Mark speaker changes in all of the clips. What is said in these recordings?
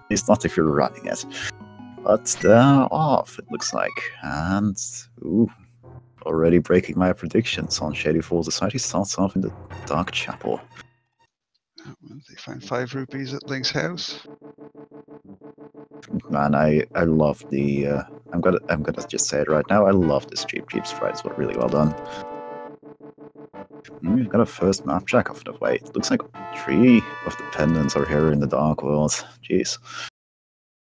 Speaker 1: least not if you're running it. But they're off, it looks like. And, ooh, already breaking my predictions on Shadyforce's side. He starts off in the Dark Chapel.
Speaker 2: They find 5 rupees at Link's house.
Speaker 1: Man, I love the. I'm gonna just say it right now. I love this Cheap sprite. It's really well done. We've got a first map check off the way. It looks like 3 of the pendants are here in the Dark World. Jeez.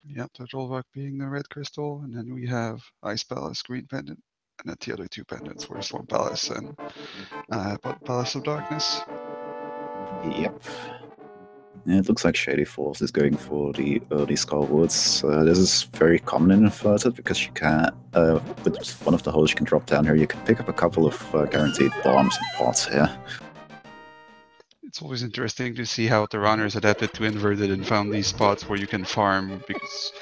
Speaker 2: Yep, the Trollrock being the red crystal, and then we have Ice Palace green pendant, and then the other 2 pendants were Storm Palace and Palace of Darkness.
Speaker 1: Yep. Yeah, it looks like Shadyforce is going for the early Skullwoods. This is very common in Inverted because you can, with one of the holes you can drop down here, you can pick up a couple of guaranteed bombs and pots here.
Speaker 2: It's always interesting to see how the runners adapted to Inverted and found these spots where you can farm, because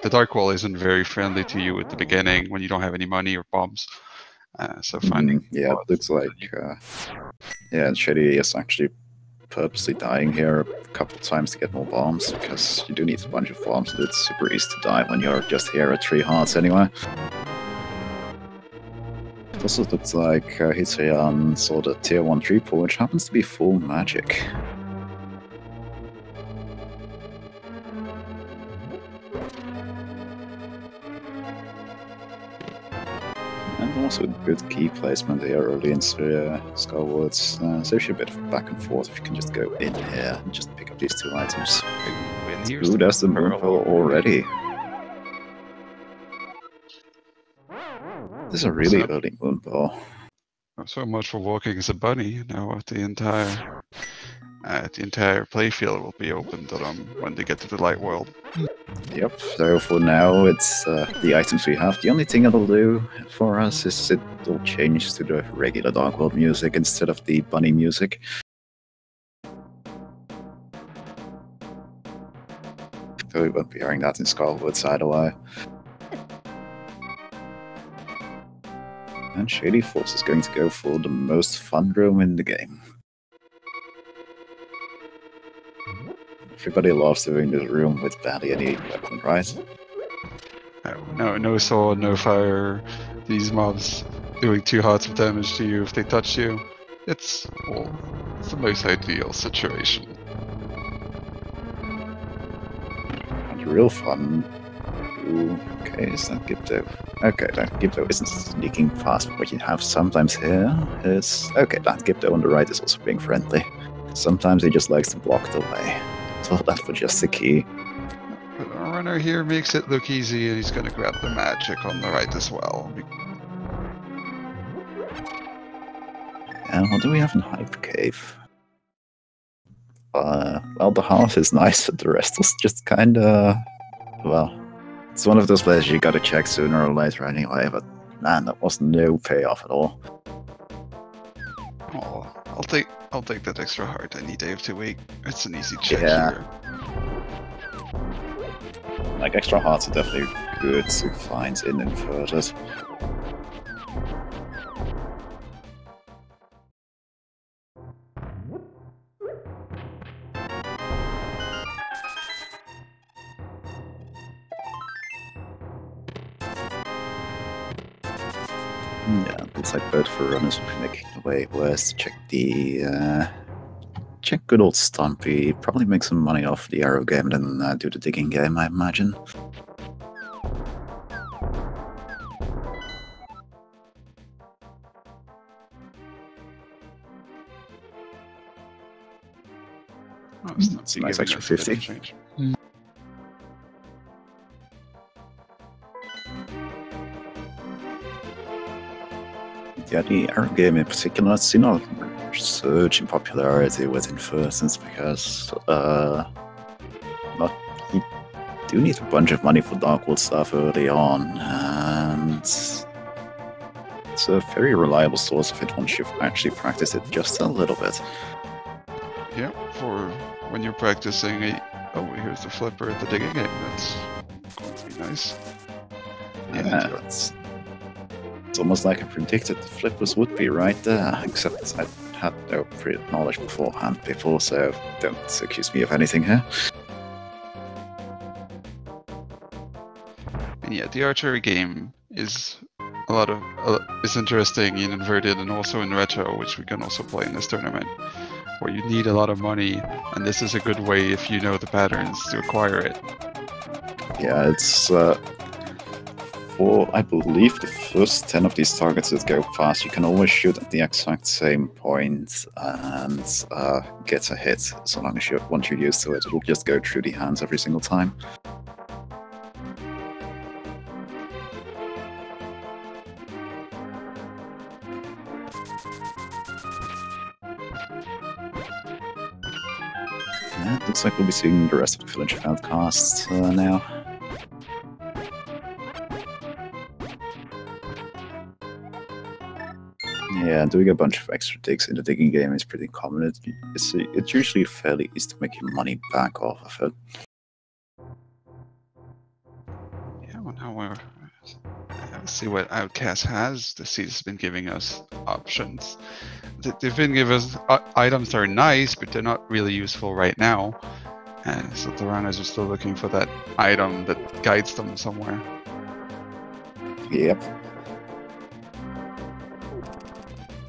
Speaker 2: the Dark Wall isn't very friendly to you at the beginning when you don't have any money or bombs. So finding
Speaker 1: yeah, it looks like yeah, Shady is actually purposely dying here a couple of times to get more bombs, because you do need a bunch of bombs, and it's super easy to die when you're just here at 3 hearts anyway. It also looks like Hitsuyan saw the tier 1 tree pool, which happens to be full magic. And also good key placement here early into Skullwoods. Saves you a bit of back and forth if you can just go in here and just pick up these 2 items. Ooh, there's the Moonpearl already. This is a really early Moonpearl.
Speaker 2: So much for walking as a bunny. Now the entire playfield will be open to them when they get to the light world.
Speaker 1: Yep, so for now it's the items we have. The only thing it'll do for us is it'll change to the regular Dark World music instead of the bunny music. So we won't be hearing that in Skullwoods either way. And Shadyforce is going to go for the most fun room in the game. Everybody loves doing this room with barely any weapon, right?
Speaker 2: No sword, no fire. These mobs doing 2 hearts of damage to you if they touch you. It's the most ideal situation.
Speaker 1: And real fun. Ooh, okay, is that Gipto? Okay, that Gipto isn't sneaking fast. What you have sometimes here is... Okay, that Gipto on the right is also being friendly. Sometimes he just likes to block the way. So that was just the key.
Speaker 2: But the runner here makes it look easy, and he's going to grab the magic on the right as well.
Speaker 1: And what do we have in Hype Cave? Well, the house is nice, but the rest is just kinda... Well, it's one of those places you gotta check sooner or later anyway, but man, that was no payoff at all.
Speaker 2: Oh, I'll take that extra heart. I need Dave to wait. It's an easy check
Speaker 1: here.
Speaker 2: Here.
Speaker 1: Like, extra hearts are definitely good to find in Inverted. Yeah, looks like both for runners will be making the way west. Check the check good old Stumpy. Probably make some money off the arrow game and then do the digging game, I imagine.
Speaker 2: Oh,
Speaker 1: that's a nice extra 50. Yeah, the arrow game in particular has seen a surge in popularity with Inversions because you do need a bunch of money for Dark World stuff early on, and it's a very reliable source of it once you've actually practiced it just a little bit.
Speaker 2: Yeah, for when you're practicing here's the flipper at the digging game, that's going to be nice.
Speaker 1: Yeah, it's almost like I predicted the flippers would be right there, except I had no pre-knowledge beforehand, people, so don't accuse me of anything here.
Speaker 2: And yeah, the archery game is is interesting in inverted and also in retro, which we can also play in this tournament, where you need a lot of money, and this is a good way, if you know the patterns, to acquire it.
Speaker 1: Yeah, it's for, I believe, the first 10 of these targets that go fast, you can always shoot at the exact same point and get a hit. So long as once you're used to it, it'll just go through the hands every single time. Yeah, it looks like we'll be seeing the rest of the village of outcasts now. Yeah, doing a bunch of extra digs in the digging game is pretty common. It's usually fairly easy to make your money back off of it.
Speaker 2: Yeah, well, now we're see what Outcast has. The seed has been giving us options. They've been giving us items that are nice, but they're not really useful right now. And so the runners are still looking for that item that guides them somewhere.
Speaker 1: Yep.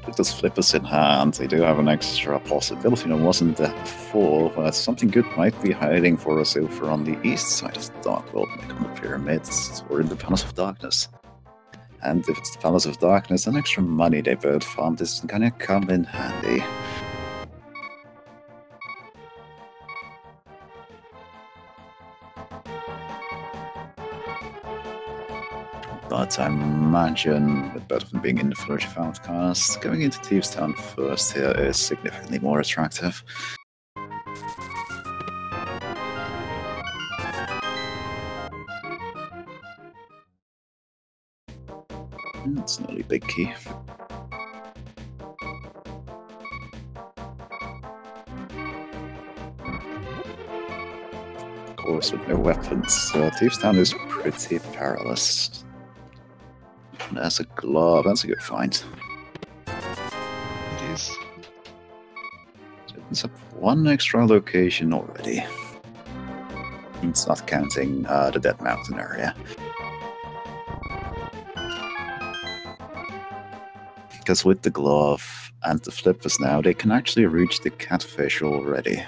Speaker 1: With those flippers in hand, they do have an extra possibility that wasn't there before, but something good might be hiding for us over on the east side of the Dark World, like on the Pyramids or in the Palace of Darkness. And if it's the Palace of Darkness, then extra money they both farmed is gonna come in handy. But I imagine, with both of them being in the Village of Outcasts, going into Thieves Town first here is significantly more attractive. It's an early big key. Of course, with no weapons, Thieves Town is pretty perilous. There's a glove, that's a good find.
Speaker 2: It is.
Speaker 1: It's up one extra location already. It's not counting the Dead Mountain area. Because with the glove and the flippers now, they can actually reach the catfish already.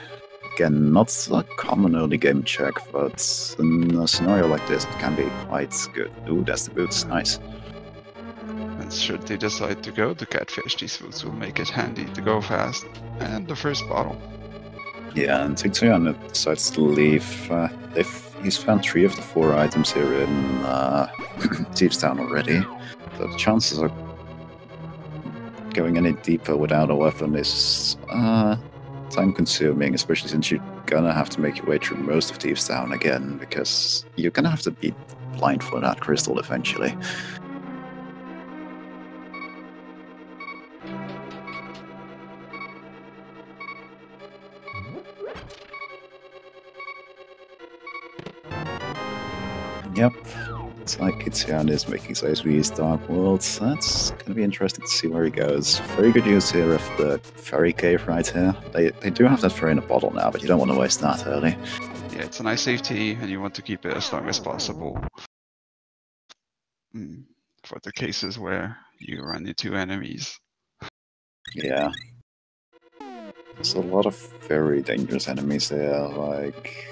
Speaker 1: Again, not a common early game check, but in a scenario like this, it can be quite good. Ooh, that's the boots, nice.
Speaker 2: And should they decide to go to catfish, these boots will make it handy to go fast. And the first bottle. Yeah,
Speaker 1: and Hitsuyan decides to leave. He's found 3 of the 4 items here in Thieves Town already. The chances of going any deeper without a weapon is time-consuming, especially since you're gonna have to make your way through most of Thieves Town again, because you're gonna have to be blind for that crystal eventually. Yep, it's like Hitsuyan is making his Dark Worlds. That's gonna be interesting to see where he goes. Very good use here of the fairy cave right here. They do have that fairy in a bottle now, but you don't want to waste that early.
Speaker 2: Yeah, it's a nice safety, and you want to keep it as long as possible. For the cases where you run into enemies.
Speaker 1: Yeah. There's a lot of very dangerous enemies there, like...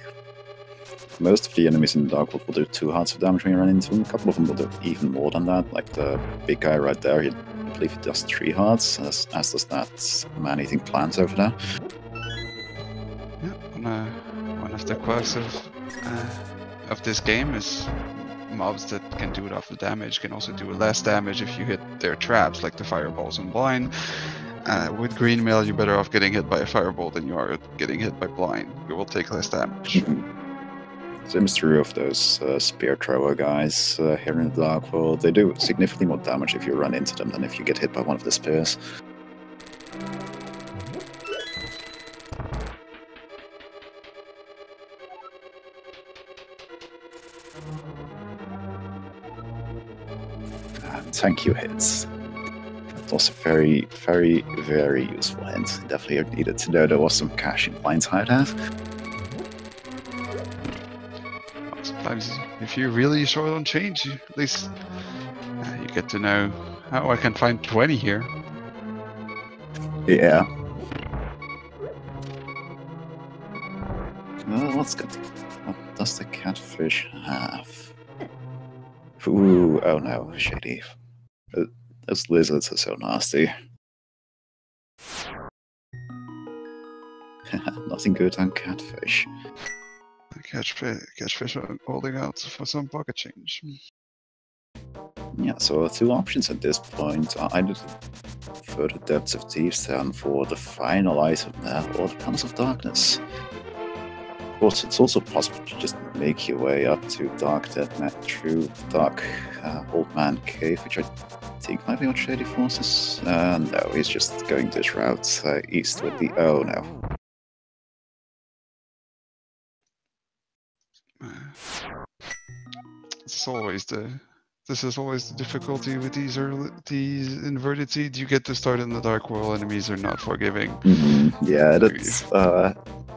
Speaker 1: Most of the enemies in the Dark World will do 2 hearts of damage when you run into them. A couple of them will do even more than that, like the big guy right there, I believe he does 3 hearts, as does that man-eating plant over there.
Speaker 2: Yeah, one of the quirks of this game is mobs that can do enough damage can also do less damage if you hit their traps, like the fireballs and blind. With green mail, you're better off getting hit by a fireball than you are getting hit by blind. You will take less damage.
Speaker 1: Same is true of those spear thrower guys here in the Dark World. They do significantly more damage if you run into them than if you get hit by one of the spears. Thank you, hits. That was a very, very, very useful hint. Definitely needed to know there was some cash in Blind's hideout.
Speaker 2: Sometimes, if you're really short on change, at least you get to know how I can find 20 here.
Speaker 1: Yeah. Well, what's good? What does the catfish have? Ooh, oh no, Shady. Those lizards are so nasty. Nothing good on catfish.
Speaker 2: Catfish are holding out for some pocket change.
Speaker 1: Yeah, so two options at this point are either further Depths of Thieves down for the final item there, or the Palace of Darkness. Of course, it's also possible to just make your way up to Dark Old Man Cave, which I think might be what Shadyforce is. No, he's just going this route east with the... Oh no.
Speaker 2: This is always the difficulty with these inverted seeds. You get to start in the dark world, enemies are not forgiving.
Speaker 1: Yeah, that's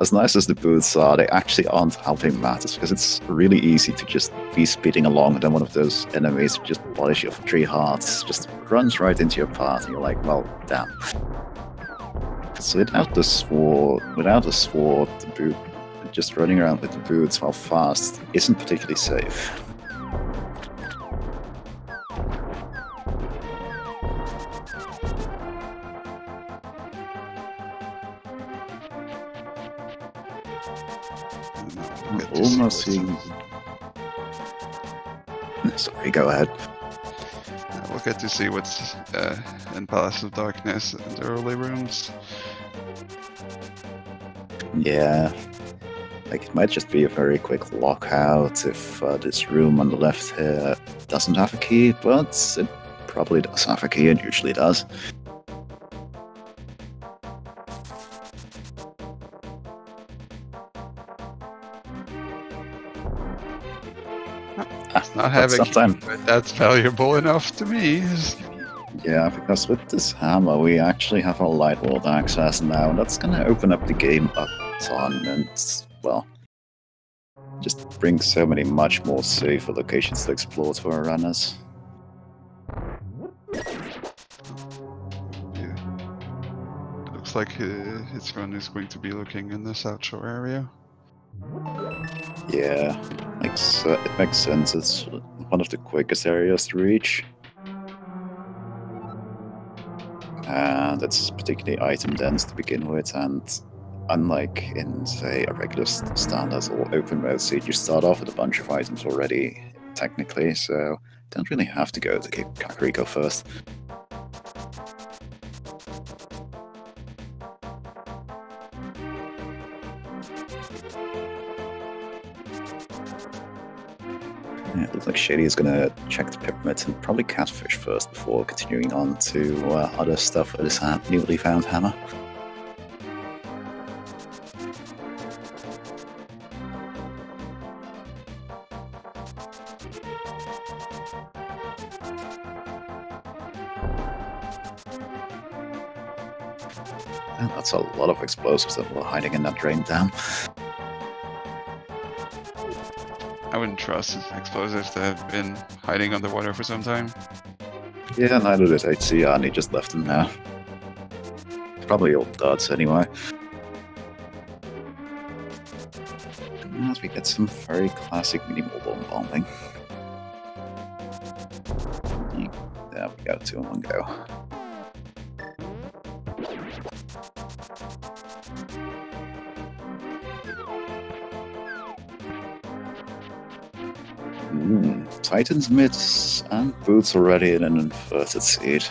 Speaker 1: as nice as the boots are, they actually aren't helping matters, because it's really easy to just be speeding along and then one of those enemies just polish you for 3 hearts, just runs right into your path and you're like, well, damn. Because without the sword, the boot, just running around with the boots while fast isn't particularly safe. Almost seeing... Sorry, go ahead.
Speaker 2: We'll get to see what's in Palace of Darkness and the early rooms.
Speaker 1: Yeah. Like, it might just be a very quick lockout if this room on the left here doesn't have a key, but it probably does have a key, it usually does.
Speaker 2: Not having key, but that's valuable enough to me.
Speaker 1: Yeah, because with this hammer we actually have our light world access now, and that's gonna open up the game a ton and, well, just brings so many much more safer locations to explore to our runners.
Speaker 2: Yeah. It looks like Hitsuyan is going to be looking in the South Shore area.
Speaker 1: Yeah, it makes sense. It's one of the quickest areas to reach. And it's particularly item dense to begin with, and unlike in, say, a regular standard or open mode seed, you start off with a bunch of items already, technically, so don't really have to go to Kakariko first. Yeah, it looks like Shady is going to check the pyramids and probably catfish first before continuing on to other stuff with his newly found hammer. And that's a lot of explosives that were hiding in that drain dam.
Speaker 2: I wouldn't trust explosives that have been hiding underwater for some time.
Speaker 1: Yeah, neither did Hitsuyan, he just left them there. Probably old duds anyway. As we get some very classic minimal bomb bombing. There we go, 2 in 1 go. Titan's mitts and boots already in an inverted seed.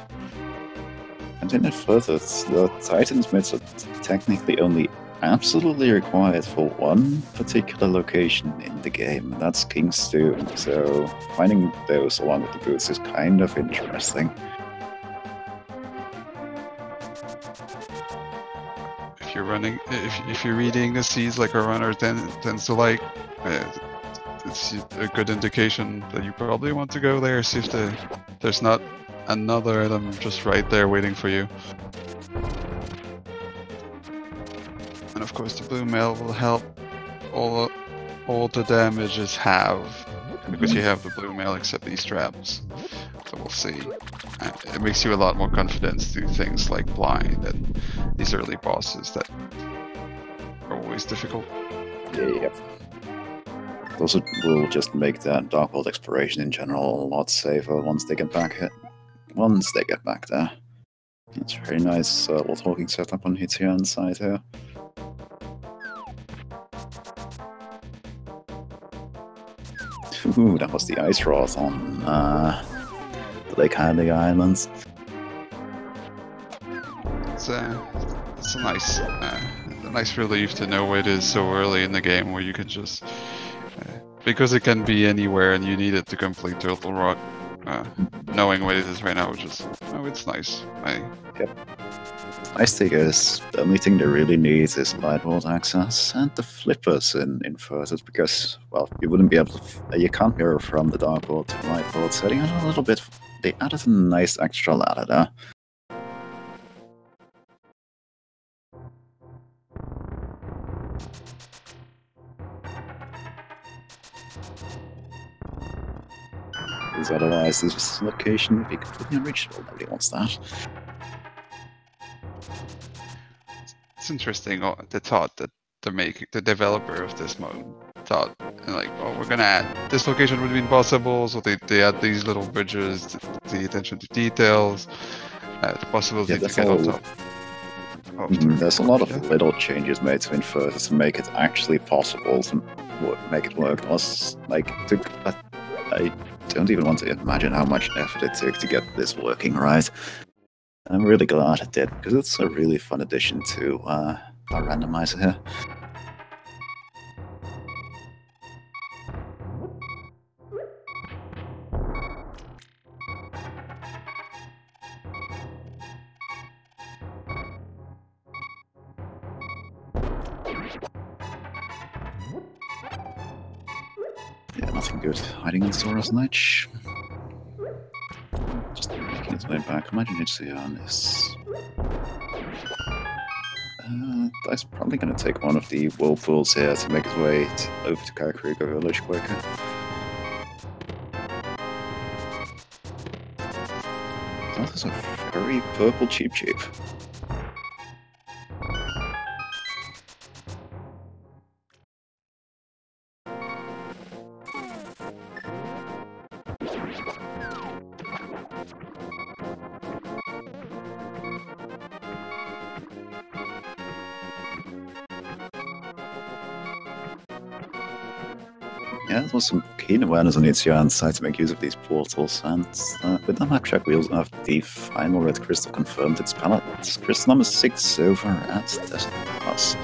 Speaker 1: And in inverted, the Titan's mitts are technically only absolutely required for one particular location in the game, and that's King's Tomb, so finding those along with the boots is kind of interesting.
Speaker 2: If you're reading the seeds like a runner tends to like, it's a good indication that you probably want to go there, see if there's not another item just right there waiting for you. And of course the blue mail will help all all the damage is half because you have the blue mail except these traps. So we'll see. It makes you a lot more confident to do things like blind and these early bosses that are always difficult.
Speaker 1: Yep. Those will just make that Dark World exploration in general a lot safer once they get back here. Once they get back there. That's very nice little talking setup on Hitsuyan's side here. Ooh, that was the ice rod on the Lake Hadley Islands.
Speaker 2: It's a nice relief to know it is so early in the game where you can just because it can be anywhere and you need it to complete Turtle Rock. Knowing what it is right now, it's nice.
Speaker 1: Yep. Nice thing is, the only thing they really need is light world access and the flippers in Inverted, because, well, you wouldn't be able to, you can't mirror from the Dark World to light world, so they added a little bit, they added a nice extra ladder there. Because otherwise this location would be completely unreachable. Nobody wants that.
Speaker 2: It's interesting the thought that the developer of this mode thought, like, oh, we're gonna add this location would be impossible, so they add these little bridges, the attention to details, the possibility to get on top.
Speaker 1: There's a lot of little changes made to Inverted to make it actually possible to make it work. It was like, I don't even want to imagine how much effort it took to get this working right. I'm really glad it did, because it's a really fun addition to our randomizer here. Yeah, nothing good hiding in Sora's Ledge. Just making its way back. Imagine Hitsuyan is... That's probably going to take one of the whirlpools here to make his way over to Kakariko Village quicker. That is a very purple Cheep Cheep. Yeah, there was some keen awareness on Hitsuyan's side to make use of these portals, and with the map check we also have the final red crystal confirmed its palette. It's crystal number 6 over at Desert Pass.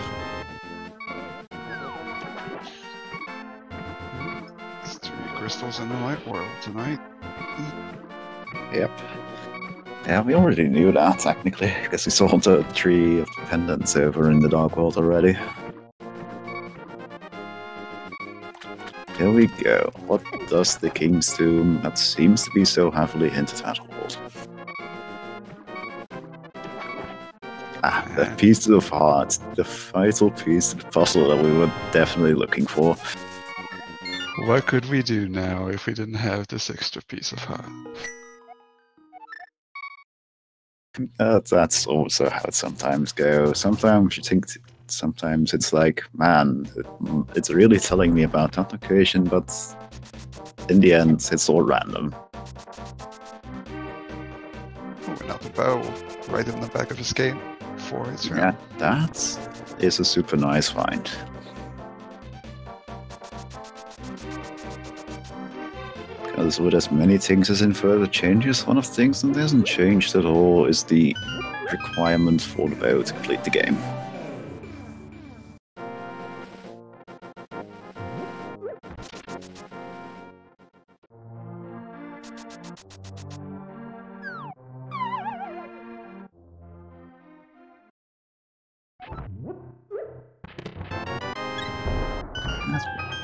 Speaker 2: It's 3 crystals in the light world tonight.
Speaker 1: Yep. Yeah, we already knew that, technically, because we saw the tree of pendants over in the Dark World already. Here we go. What does the King's Tomb that seems to be so heavily hinted at hold? Ah, the piece of heart. The vital piece of the puzzle that we were definitely looking for.
Speaker 2: What could we do now if we didn't have this extra piece of heart?
Speaker 1: That's also how it sometimes goes. Sometimes you think... Sometimes it's like, man, it's really telling me about that location, but in the end, it's all random.
Speaker 2: Oh, and now the bow, right in the back of his game, for its round.
Speaker 1: Yeah, that is a super nice find. Because with as many things as Inverted changes, one of the things that hasn't changed at all is the requirement for the bow to complete the game.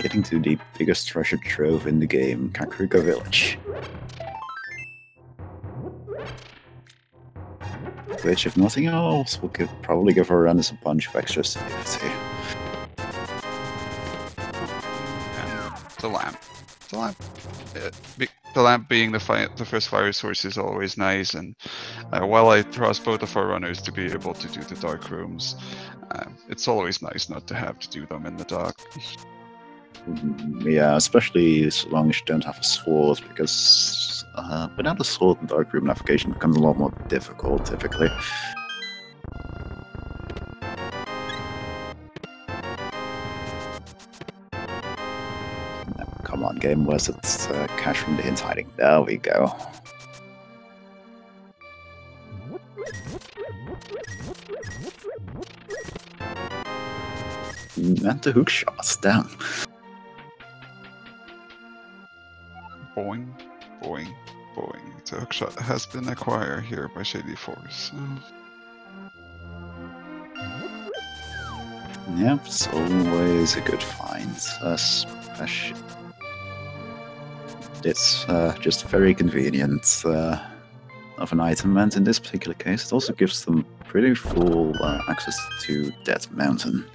Speaker 1: Getting to the biggest treasure trove in the game, Kakariko Village. Which, if nothing else, will probably give Horrendous a bunch of extra stability.
Speaker 2: The lamp, the lamp being the first fire source is always nice, and while I trust both of our runners to be able to do the dark rooms, it's always nice not to have to do them in the dark.
Speaker 1: Yeah, especially as long as you don't have a sword, because without a sword, the dark room navigation becomes a lot more difficult, typically. Come on, game, where's it? Cash from the hint hiding. There we go. And the hook shots, damn.
Speaker 2: Boing, boing, boing. The hookshot has been acquired here by Shadyforce.
Speaker 1: Yep, it's always a good find. Especially, it's just very convenient of an item, and in this particular case, it also gives them pretty full access to Dead Mountain.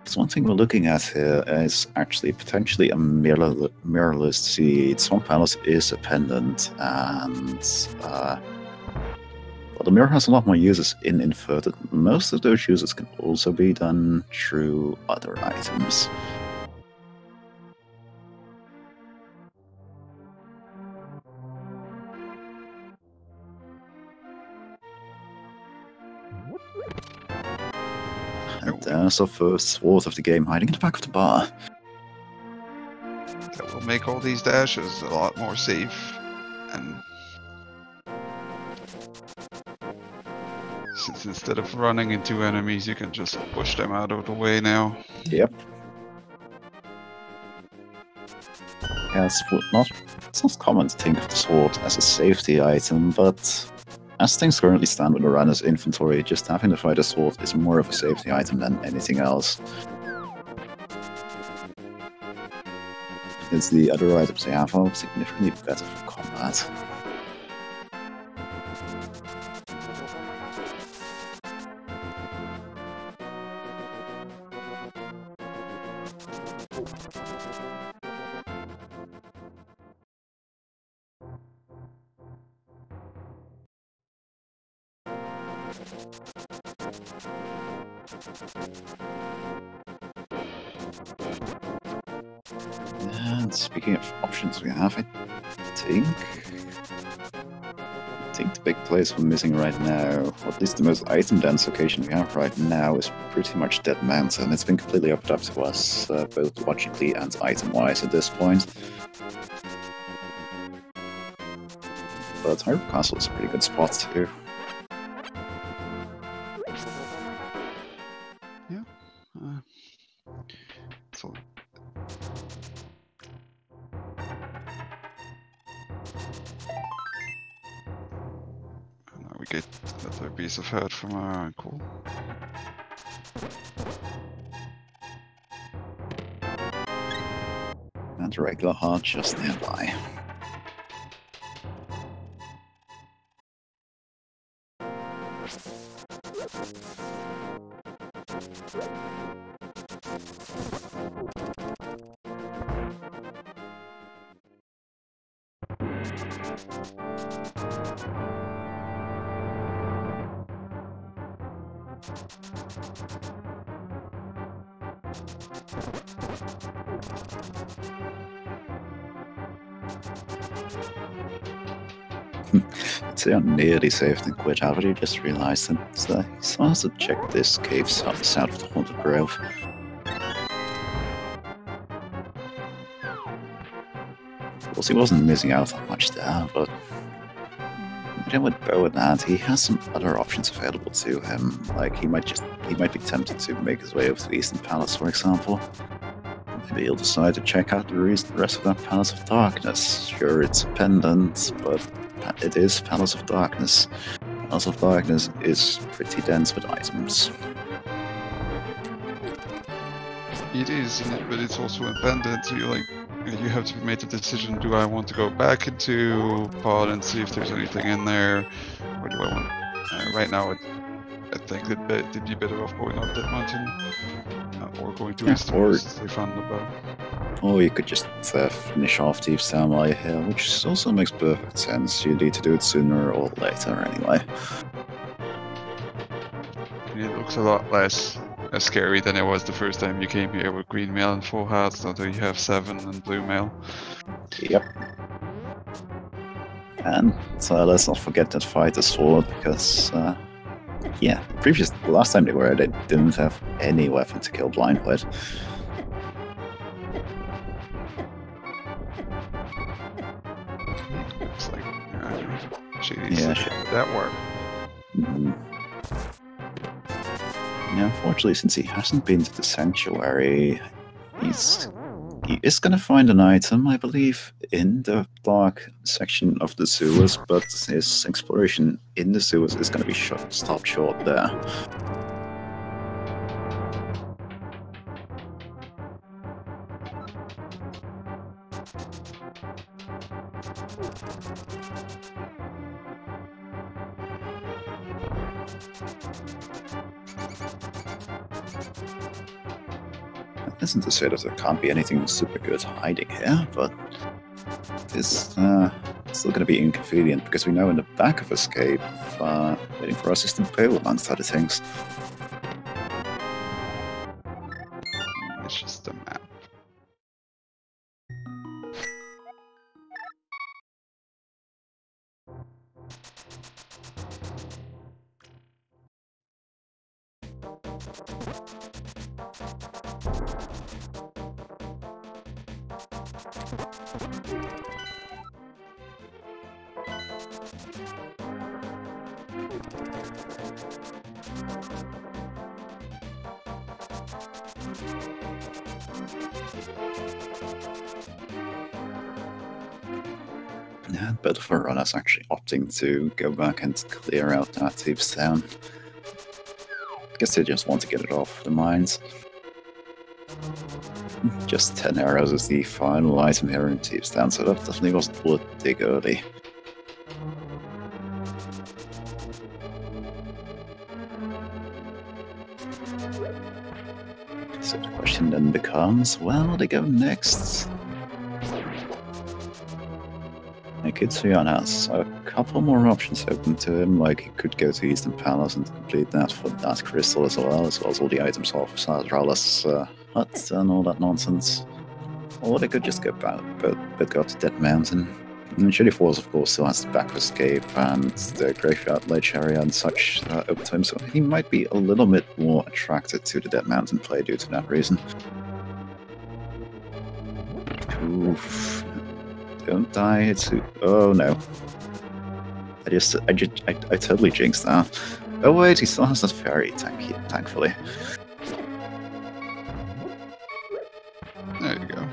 Speaker 1: So one thing we're looking at here is actually potentially a mirrorless seed. Swamp Palace is a pendant, and well, the mirror has a lot more uses in Inverted. Most of those uses can also be done through other items. And there's our first sword of the game hiding in the back of the bar.
Speaker 2: That will make all these dashes a lot more safe, and since instead of running into enemies, you can just push them out of the way now.
Speaker 1: Yep. Yeah, it's not common to think of the sword as a safety item, but as things currently stand with the runner's inventory, just having the fighter sword is more of a safety item than anything else. Because the other items they have are significantly better for combat. And speaking of options we have, I think the big place we're missing right now, or at least the most item-dense location we have right now, is pretty much Dead Mountain. It's been completely up to us, both logically and item-wise at this point. But Hyrule Castle is a pretty good spot too.
Speaker 2: Yeah. So now we get another piece of head from our uncle.
Speaker 1: And a regular heart just nearby. They are nearly saved and quit. I already just realized that he still has to check this cave south of the Haunted Grove. Of course, he wasn't missing out on much there, but even with Bow and that, he has some other options available to him. Like he might be tempted to make his way over to the Eastern Palace, for example. Maybe he'll decide to check out the rest of that Palace of Darkness. Sure, it's a pendant, but it is Palace of Darkness. Palace of Darkness is pretty dense with items.
Speaker 2: It is, but it's also a pendant, so you have to make the decision, do I want to go back into Pod and see if there's anything in there, or do I want, right now at think they'd be better off going up that mountain or going to east
Speaker 1: or
Speaker 2: since they found the bow.
Speaker 1: Or you could just finish off Thieves Town while you're here, which also makes perfect sense. You need to do it sooner or later anyway.
Speaker 2: And it looks a lot less scary than it was the first time you came here with green mail and full hats, although you have 7 and blue mail.
Speaker 1: Yep. And let's not forget that fight as well, because yeah, last time they were, they didn't have any weapon to kill blind with.
Speaker 2: Looks like that work.
Speaker 1: Mm-hmm. Yeah, unfortunately, since he hasn't been to the sanctuary, he is going to find an item, I believe, in the dark section of the sewers, but his exploration in the sewers is going to be stopped short there. That isn't to say that there can't be anything super good hiding here, but it is still going to be inconvenient because we know in the back of Escape, waiting for us is the Pale, amongst other things.
Speaker 2: It's just a map.
Speaker 1: Yeah, but for runners actually opting to go back and clear out that Thieves Town. I guess they just want to get it off the minds. Just 10 arrows is the final item here in Thieves Town, so that definitely wasn't worth dig early. So the question then becomes, where they go next? Hitsuyan has a couple more options open to him, like he could go to Eastern Palace and complete that for that crystal as well as all the items off Sardrala's hut and all that nonsense. Or they could just go to Dead Mountain. And Shadyforce, of course, still has the back escape and the Graveyard Ledge area and such open to him, so he might be a little bit more attracted to the Dead Mountain play due to that reason. Oof. Don't die, it's... Oh no. I totally jinxed that. Oh wait, he still has that fairy, thankfully.
Speaker 2: There you go.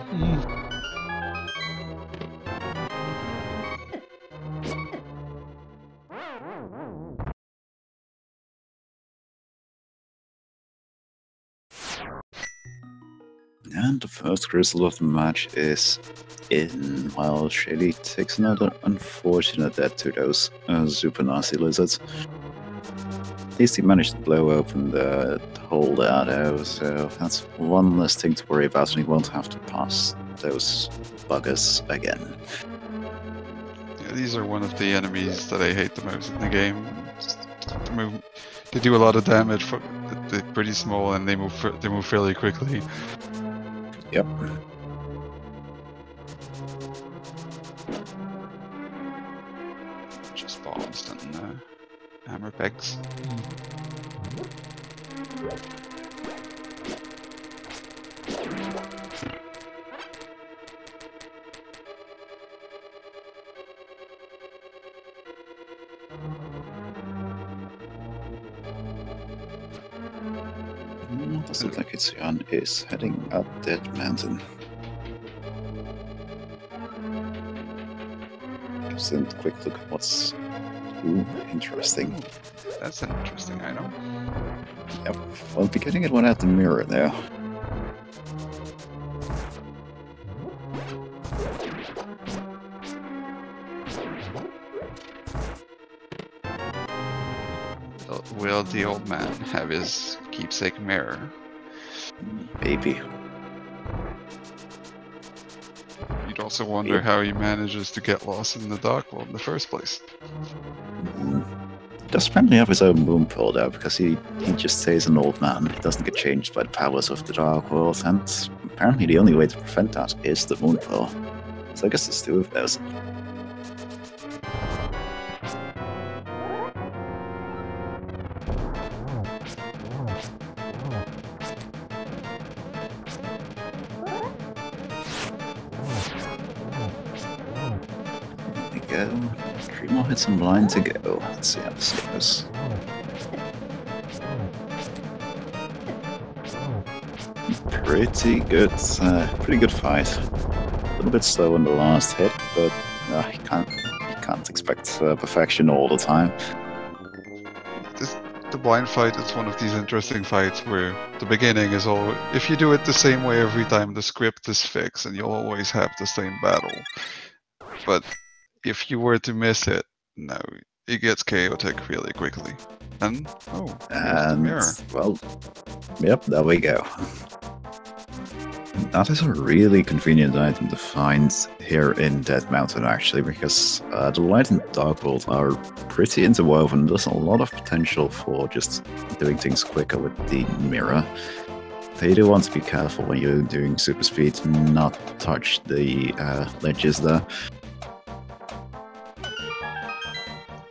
Speaker 1: And the first crystal of the match is in, while Shady takes another unfortunate death to those super nasty lizards. At least he managed to blow open the hole there though, so that's one less thing to worry about, and he won't have to pass those buggers again.
Speaker 2: Yeah, these are one of the enemies that I hate the most in the game. They do a lot of damage, they're pretty small and they move fairly quickly.
Speaker 1: Yep.
Speaker 2: Just bombs and hammer pegs.
Speaker 1: Does look like Hitsuyan is heading up Dead Mountain. Just a quick look at what's interesting.
Speaker 2: That's an interesting item.
Speaker 1: Yep, I'll be getting it one at the mirror now.
Speaker 2: Will the old man have his keepsake mirror.
Speaker 1: Maybe.
Speaker 2: You'd also wonder how he manages to get lost in the dark world in the first place.
Speaker 1: He does apparently have his own moon pearl though, because he just stays an old man. He doesn't get changed by the powers of the dark world, and apparently the only way to prevent that is the moon pearl. So I guess there's two of those. There we go. 3 more hits on line to go. Let's see how this goes. Pretty good fight. A little bit slow in the last hit, but you can't expect perfection all the time.
Speaker 2: The blind fight is one of these interesting fights where the beginning is always, if you do it the same way every time, the script is fixed and you'll always have the same battle. But if you were to miss it, no, it gets chaotic really quickly. And the mirror.
Speaker 1: Well, yep, there we go. That is a really convenient item to find here in Dead Mountain, actually, because the light and dark world are pretty interwoven. There's a lot of potential for just doing things quicker with the mirror. But you do want to be careful when you're doing super speed to not touch the ledges there.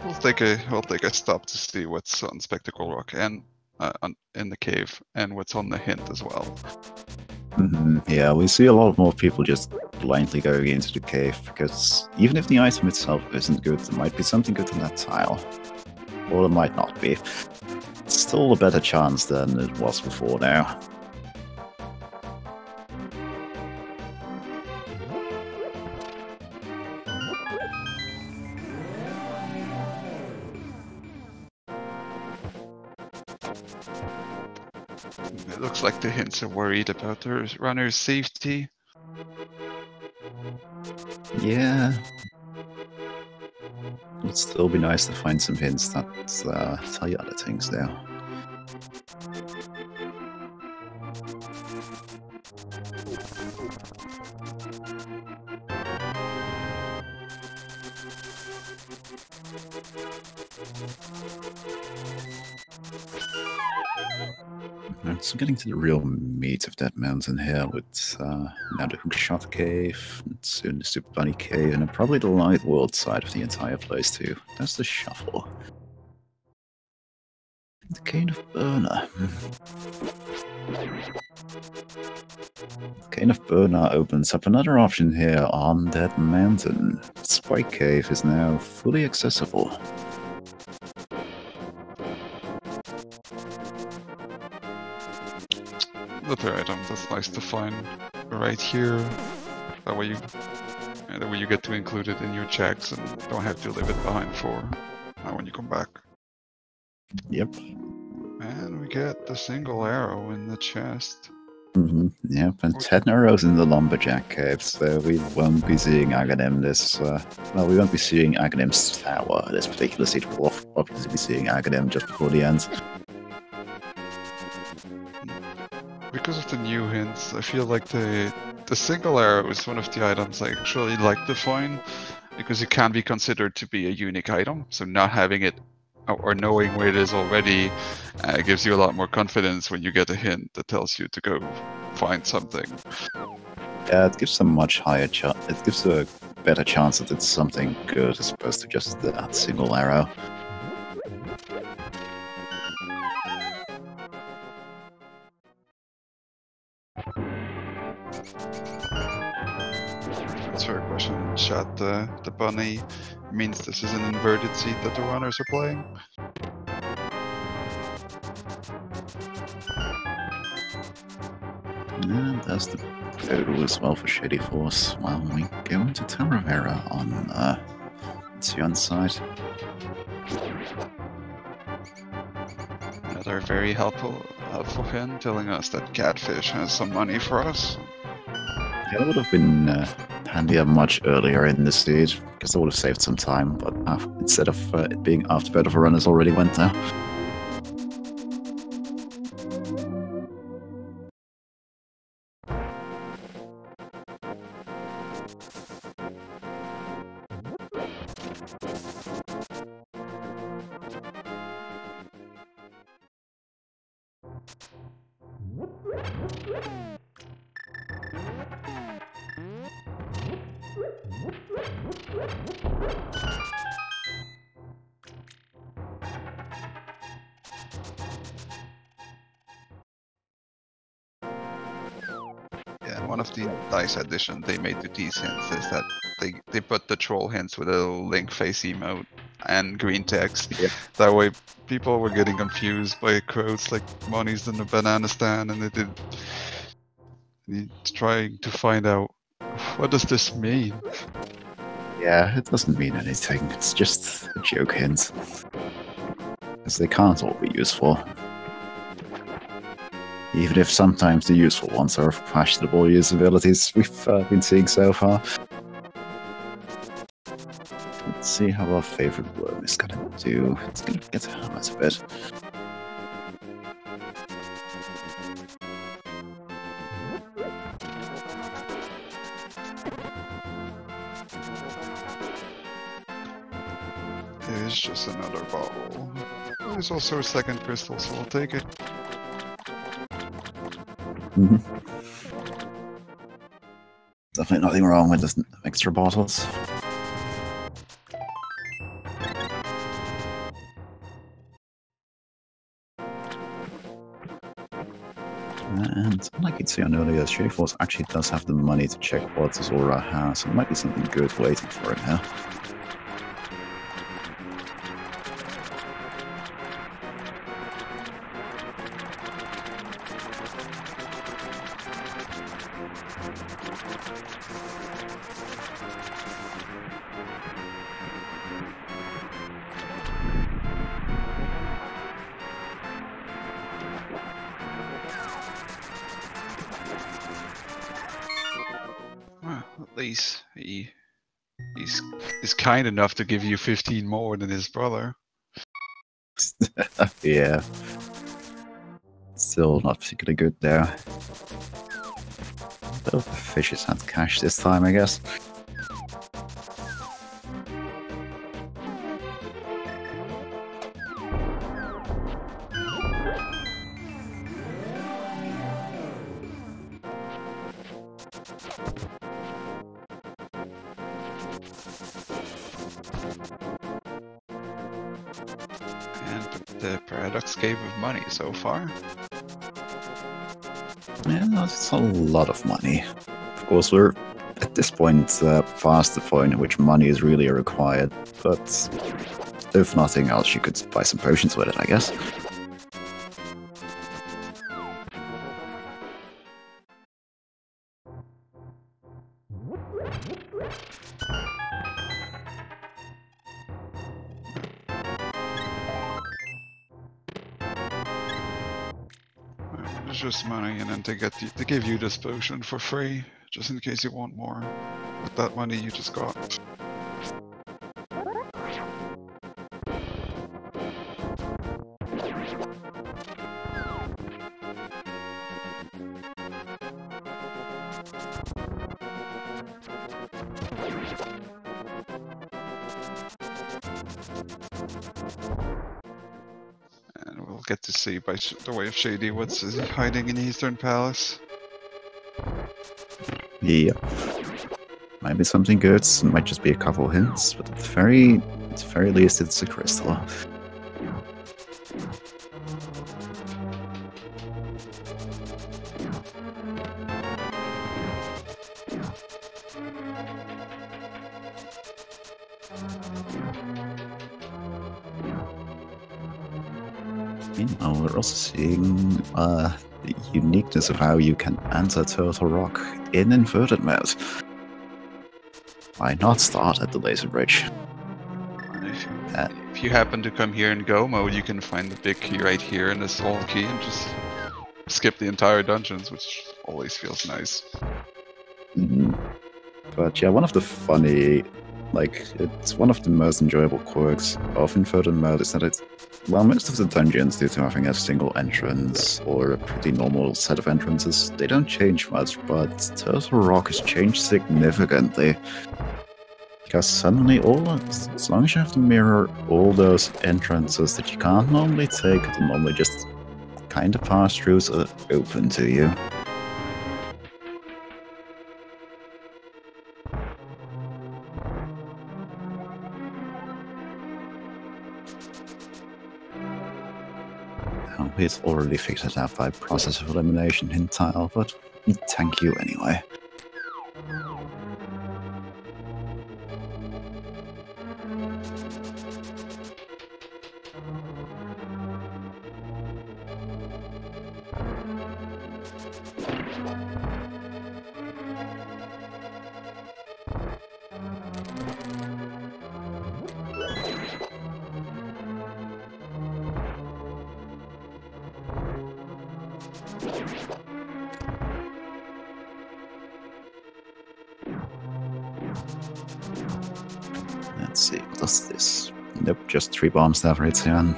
Speaker 2: We'll take a stop to see what's on Spectacle Rock and in the cave, and what's on the hint as well.
Speaker 1: Yeah, we see a lot more people just blindly going into the cave, because even if the item itself isn't good, there might be something good in that tile. Or there might not be. It's still a better chance than it was before now.
Speaker 2: It looks like the hints are worried about their runner's safety.
Speaker 1: Yeah. It would still be nice to find some hints that tell you other things now. So getting to the real meat of that mountain here with now the Hookshot Cave, and soon the Super Bunny Cave, and probably the Light World side of the entire place too. That's the shuffle. The Cane of Burner. The Cane of Burner opens up another option here on that mountain. Spike Cave is now fully accessible.
Speaker 2: Another item that's nice to find right here. That way you get to include it in your checks and don't have to leave it behind for when you come back.
Speaker 1: Yep.
Speaker 2: And we get the single arrow in the chest.
Speaker 1: Yep, and 10 arrows in the Lumberjack Cave, so we won't be seeing Aghanim this... well, we won't be seeing Aghanim's tower this particular seed. We'll obviously be seeing Aghanim just before the end.
Speaker 2: Because of the new hints, I feel like the single arrow is one of the items I actually like to find, because it can be considered to be a unique item, so not having it or knowing where it is already gives you a lot more confidence when you get a hint that tells you to go find something.
Speaker 1: Yeah, it gives a much higher chance. It gives a better chance that it's something good as opposed to just that single arrow.
Speaker 2: That's a fair question in chat. The bunny means this is an inverted seat that the runners are playing.
Speaker 1: And there's the total as well for Shadyforce. While we go into Taravera on Hitsuyan's side.
Speaker 2: Another very helpful hint telling us that Catfish has some money for us.
Speaker 1: Yeah, it would have been handier much earlier in the seed, because it would have saved some time, but instead of it being after both of the runners already went there.
Speaker 2: Yeah, one of the dice additions they made to these hints is that they put the troll hints with a link face emote and green text.
Speaker 1: Yeah.
Speaker 2: That way people were getting confused by quotes like money's in the banana stand, and they trying to find out what does this mean.
Speaker 1: Yeah, it doesn't mean anything. It's just a joke hint. Because they can't all be useful. Even if sometimes the useful ones are questionable usabilities we've been seeing so far. Let's see how our favorite worm is gonna do. It's gonna get hammered a bit.
Speaker 2: It is just another bottle. There's also a second crystal, so I'll take it.
Speaker 1: Definitely nothing wrong with the extra bottles. And unlike Hitsuyan earlier, Shadyforce actually does have the money to check what Zora has, so there might be something good waiting for him here.
Speaker 2: Well, at least he's kind enough to give you 15 more than his brother.
Speaker 1: Yeah. Still not particularly good there. Both the fishes had cash this time, I guess.
Speaker 2: And the paradox cave of money so far.
Speaker 1: Yeah, that's a lot of money. Of course, we're at this point past the point at which money is really required, but if nothing else, you could buy some potions with it, I guess.
Speaker 2: It's just money, and then they give you this potion for free, just in case you want more. With that money you just got. And we'll get to see by the way of Shady what's hiding in Eastern Palace.
Speaker 1: Yeah. Might be something good, might just be a couple hints, but at the very least it's a crystal. Meanwhile, we're also seeing the uniqueness of how you can enter Turtle Rock in inverted mode. Why not start at the laser bridge?
Speaker 2: If you happen to come here in Go mode, you can find the big key right here in this whole key and just skip the entire dungeons, which always feels nice.
Speaker 1: But yeah, one of the funny, it's one of the most enjoyable quirks of inverted mode is that most of the dungeons, due to having a single entrance or a pretty normal set of entrances, they don't change much, but Turtle Rock has changed significantly. Because suddenly, as long as you have to mirror all those entrances that you can't normally take, to normally just kind of pass-throughs are open to you. Now, he's already figured it out by process of elimination in tile, but we thank you anyway. Let's see, what does this? Nope, just 3 bombs there for Hitsuyan.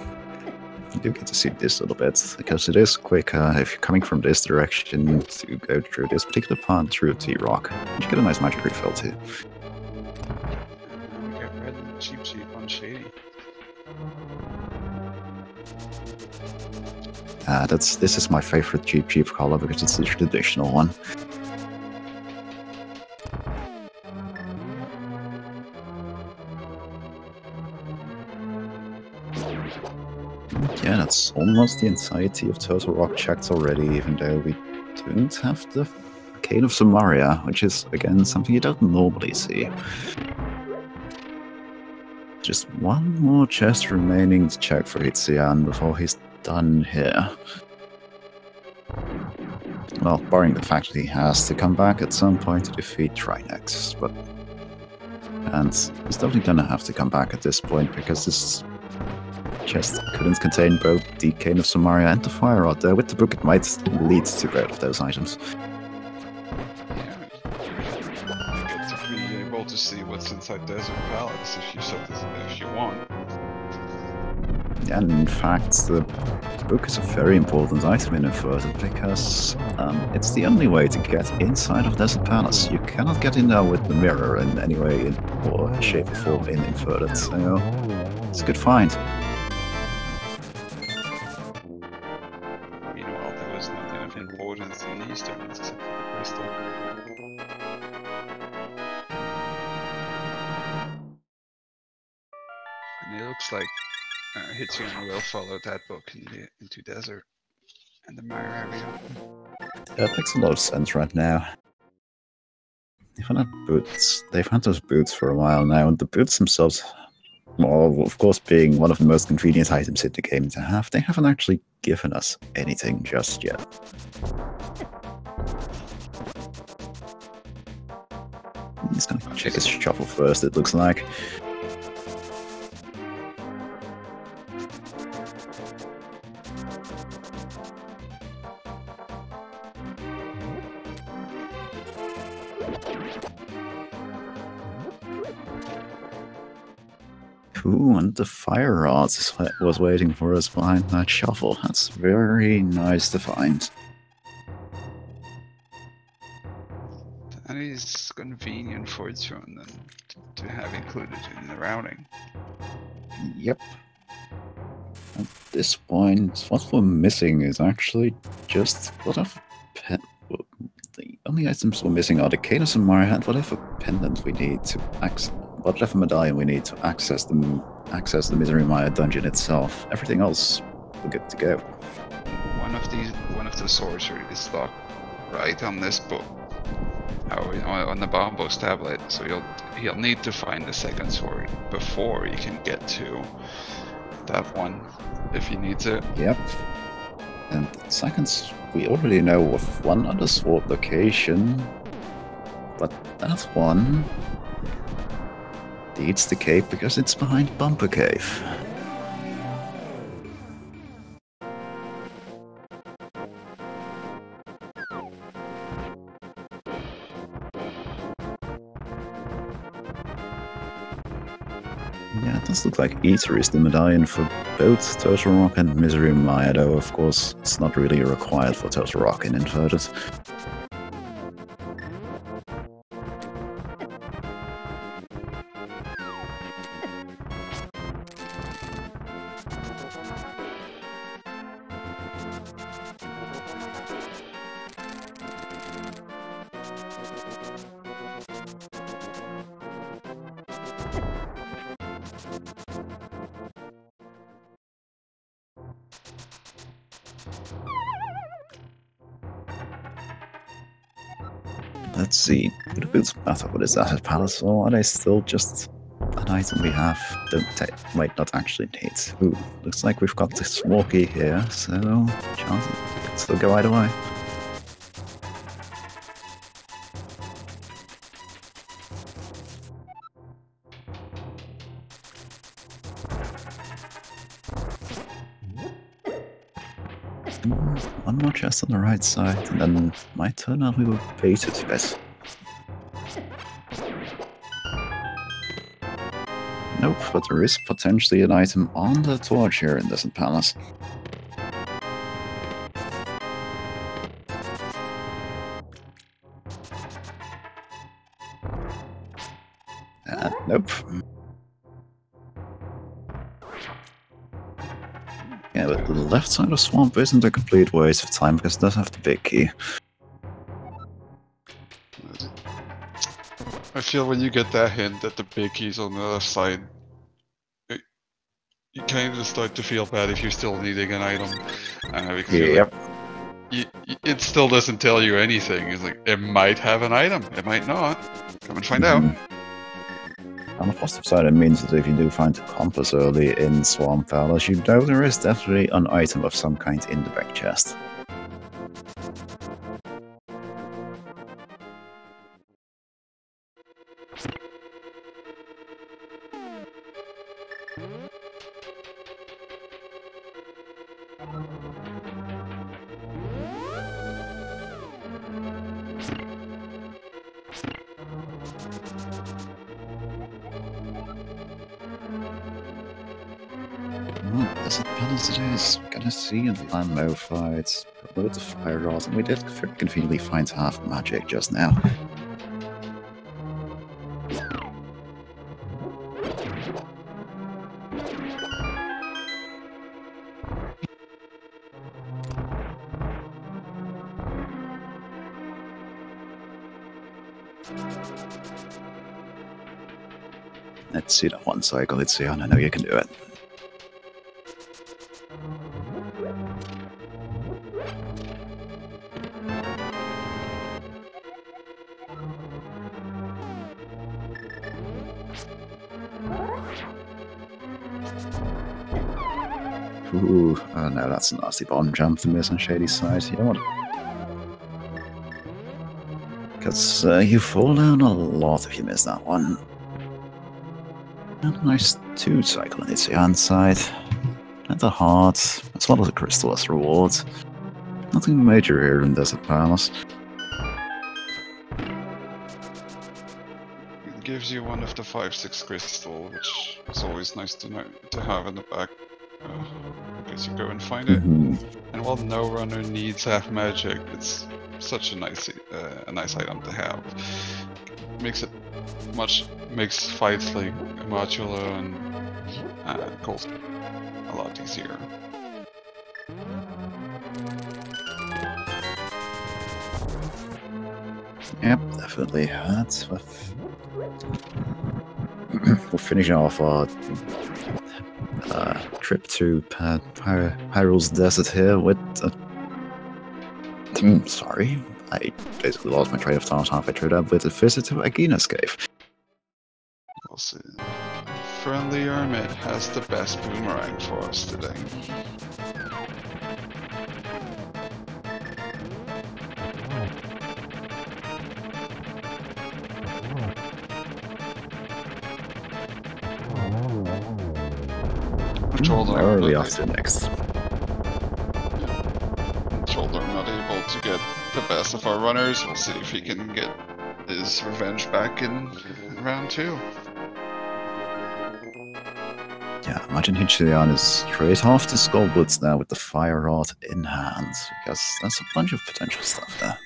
Speaker 1: You do get to see this a little bit, because it is quicker if you're coming from this direction to go through this particular part through T-Rock. You get a nice magic refill too.
Speaker 2: We got red and cheap on Shady.
Speaker 1: This is my favorite cheap color because it's the traditional one. Yeah, that's almost the entirety of Total Rock checked already, even though we don't have the Arcane of Samaria, which is, again, something you don't normally see. Just one more chest remaining to check for Hitsuyan before he's done here. Well, barring the fact that he has to come back at some point to defeat Trinex, but... And he's definitely gonna have to come back at this point, because this chest couldn't contain both the Cane of Samaria and the Fire Rod. With the book, it might lead to both of those items.
Speaker 2: Yeah, you get to be able to see what's inside Desert Palace if you want.
Speaker 1: And in fact, the book is a very important item in Inverted because it's the only way to get inside of Desert Palace. You cannot get in there with the mirror in any way or shape or form in Inverted, so it's a good find.
Speaker 2: Meanwhile, there was nothing of importance in the Eastern except for the crystal. And it looks like Hitsuyan will follow that book into Desert and the Mire area.
Speaker 1: That makes a lot of sense right now. They've had those boots for a while now, and the boots themselves, well, of course, being one of the most convenient items in the game to have, they haven't actually given us anything just yet. He's gonna check his shuffle first, it looks like. Ooh, and the Fire Rods was waiting for us behind that shuffle. That's very nice to find.
Speaker 2: That is convenient for Hitsuyan then to have included in the routing.
Speaker 1: Yep. At this point, what we're missing is actually just whatever the only items we're missing are the Cane of Samaria and whatever pendant we need to access. Whatever medallion we need to access the Misery Mire dungeon itself. Everything else, we're good to go.
Speaker 2: One of the swords is locked right on this book, on the Bombos tablet. So he'll need to find the second sword before he can get to that one, if he needs it.
Speaker 1: Yep. And second, we already know of one other sword location, but that one needs the cave because it's behind Bumper Cave. Yeah, it does look like Ether is the medallion for both Total Rock and Misery Mire, though of course it's not really required for Total Rock in Inverted. Let's see. Would it boots matter what is that at Palace, or are they still just an item we have might not actually need? Ooh, looks like we've got the Smoky here, so chance it could still go either way. One more chest on the right side, and then my turn out we will bait it a bit. Nope, but there is potentially an item on the torch here in Desert Palace. Nope. Yeah, but the left side of Swamp isn't a complete waste of time because it does have the big key.
Speaker 2: I feel when you get that hint that the big key's on the left side, you kind of start to feel bad if you're still needing an item. Because
Speaker 1: Yep.
Speaker 2: it still doesn't tell you anything. It's like, it might have an item, it might not. Come and find out.
Speaker 1: On the positive side, it means that if you do find the compass early in Swamp Palace, you know there is definitely an item of some kind in the back chest. Well, Desert Palace it is. Gonna see in the Lambo fights, with the fire rod, and we did very conveniently find half magic just now. Let's see that one cycle, Hitsuyan, I know you can do it. Ooh, oh no, that's a nasty bomb jump to miss on Shady's side. You don't want to... Because you fall down a lot if you miss that one. And a nice 2 cycle on Hitsuyan's side. And the heart, as well as a crystal as reward. Nothing major here in Desert Palace.
Speaker 2: It gives you one of the 5-6 crystal, which is always nice to have in the back. In case you go and find it. And while no runner needs half magic, it's such a nice item to have. Makes fights like Modulo and Cold a lot easier.
Speaker 1: Yep, definitely. That's what we'll finish off our trip to Hyrule's Desert here with sorry, I basically lost my train of thought halfway through that with a visit to Agina's cave.
Speaker 2: We'll see. Friendly Hermit has the best boomerang for us today.
Speaker 1: Where are we off to next?
Speaker 2: Shoulder not able to get the best of our runners. We'll see if he can get his revenge back in round 2.
Speaker 1: Yeah, imagine Hitsuyan is straight off to Skullwoods now with the fire rod in hand, because there's a bunch of potential stuff there.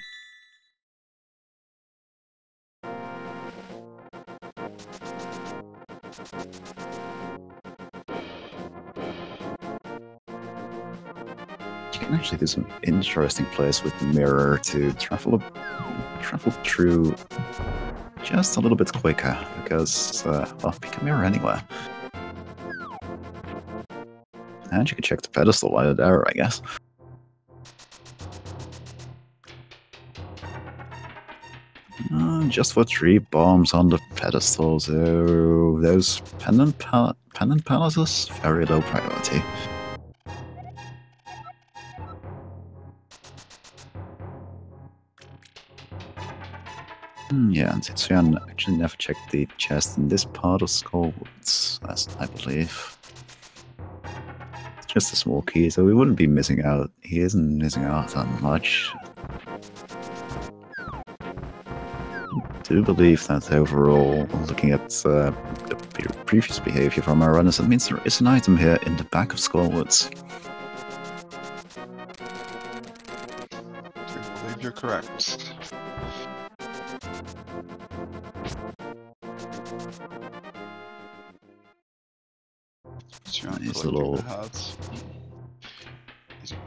Speaker 1: You can actually do some interesting plays with the mirror to travel through just a little bit quicker, because, well, pick a mirror anywhere. And you can check the pedestal while you're there, I guess. Just for 3 bombs on the pedestal, so those pendant palaces, very low priority. Yeah, and Hitsuyan actually never checked the chest in this part of Skullwoods, as I believe. It's just a small key, so we wouldn't be missing out. He isn't missing out on much. I do believe that overall, looking at the previous behavior from our runners, it means there is an item here in the back of Skullwoods.
Speaker 2: I believe you're correct.
Speaker 1: Nice little...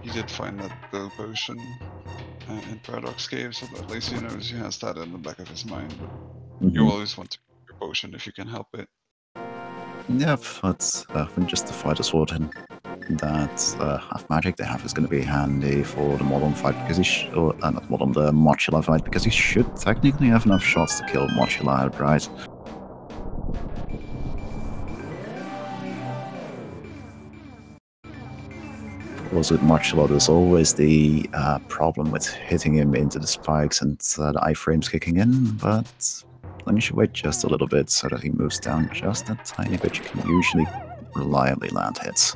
Speaker 2: He did find that gold potion in Paradox Cave, so at least he knows he has that in the back of his mind. But you always want to keep your potion if you can help it.
Speaker 1: Yeah, but when just the fighter sword and that half magic they have is going to be handy for the modern fight, because he not modern, the modular fight, because he should technically have enough shots to kill modular outright. Also with modular, there's always the problem with hitting him into the spikes and the iframes kicking in, but then you should wait just a little bit so that he moves down just a tiny bit. You can usually reliably land hits.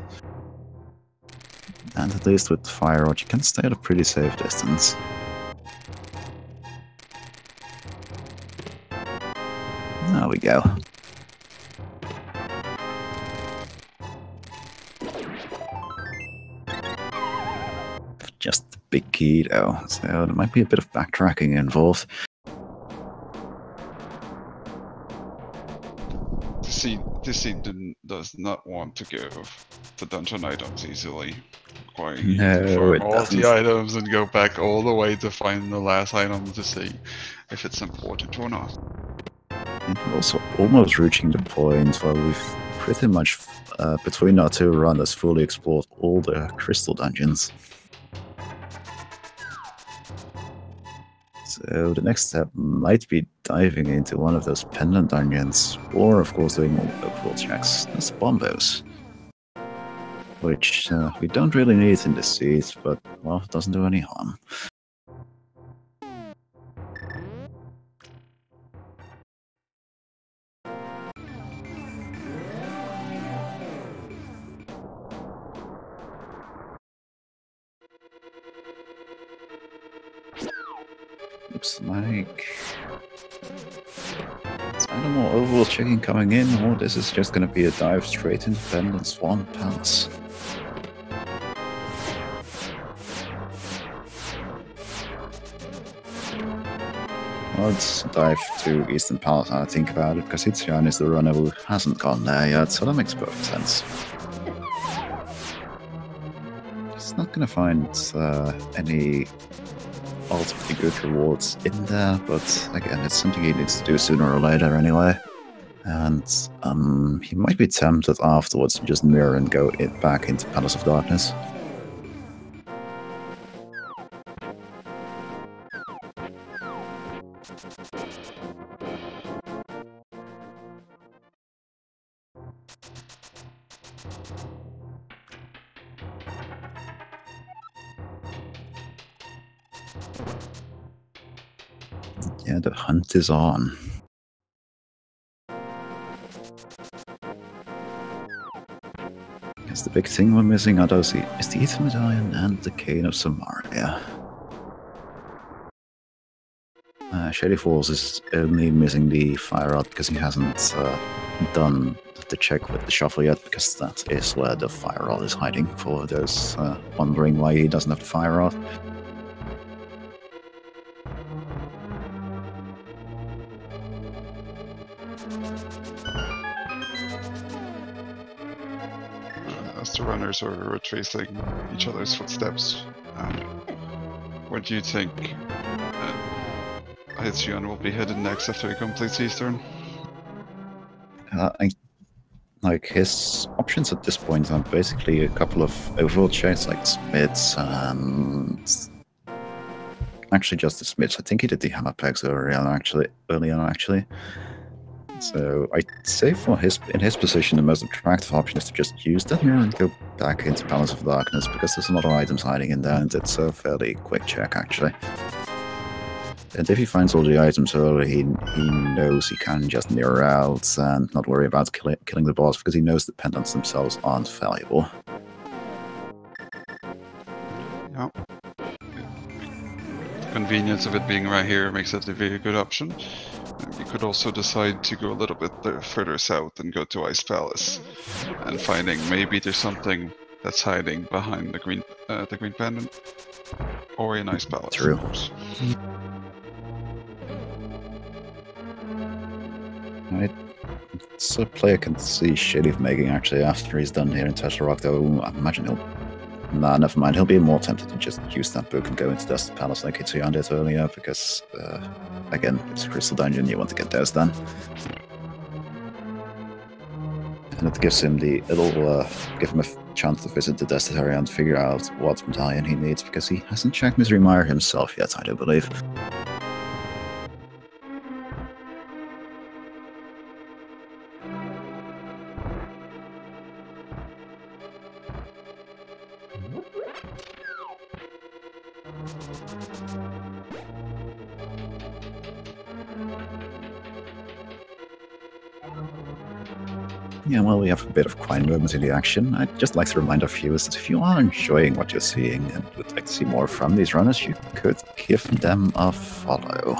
Speaker 1: And at least with Fire Rod, you can stay at a pretty safe distance. There we go. Just the big key though, so there might be a bit of backtracking involved.
Speaker 2: This scene does not want to give the dungeon items easily. Quite easy to farm all the items and go back all the way to find the last item to see if it's important or not.
Speaker 1: And we're also almost reaching the point where we've pretty much, between our two runners, fully explored all the crystal dungeons. So the next step might be diving into one of those pendant dungeons, or of course doing more overall checks, as bombos. Which we don't really need in this seat, but well, it doesn't do any harm. Looks like it's either more overall checking coming in, or this is just going to be a dive straight into Pendant Swan Palace. Let's dive to Eastern Palace and think about it, because Hitsuyan is the runner who hasn't gone there yet, so that makes perfect sense. He's not going to find any ultimately good rewards in there, but again, it's something he needs to do sooner or later anyway. And he might be tempted afterwards to just mirror and go back into Palace of Darkness. Yeah, the hunt is on. Guess the big thing we're missing are those is the Ether Medallion and the Cane of Samaria. Shadyforce is only missing the Fire Rod because he hasn't done the check with the Shuffle yet, because that is where the Fire Rod is hiding, for those wondering why he doesn't have the Fire Rod.
Speaker 2: As the runners are retracing each other's footsteps, where do you think Hitsuyan will be headed next after he completes Eastern?
Speaker 1: Like, his options at this point are basically a couple of overall checks, like Smiths and actually just a smidge. I think he did the hammer pegs early on, actually. So I'd say in his position, the most attractive option is to just use that mirror and go back into Palace of Darkness, because there's a lot of items hiding in there, and it's a fairly quick check, actually. And if he finds all the items early, he knows he can just mirror out and not worry about killing the boss, because he knows the pendants themselves aren't valuable.
Speaker 2: Yeah. The convenience of it being right here makes it a very good option. You could also decide to go a little bit further south and go to Ice Palace, and finding maybe there's something that's hiding behind the green pendant, or in Ice Palace.
Speaker 1: True.
Speaker 2: Of course.
Speaker 1: Right. So a player can see Shady making actually after he's done here in Tesla Rock, though I imagine he'll... Nah, never mind. He'll be more tempted to just use that book and go into Dusty Palace like Hitsuyan did earlier, because, again, it's a Crystal Dungeon, you want to get those done. And it gives him it'll give him a chance to visit the Desert area and figure out what medallion he needs, because he hasn't checked Misery Mire himself yet, I do believe. Yeah, well, we have a bit of quiet movement in the action. I'd just like to remind our viewers that if you are enjoying what you're seeing and would like to see more from these runners, you could give them a follow.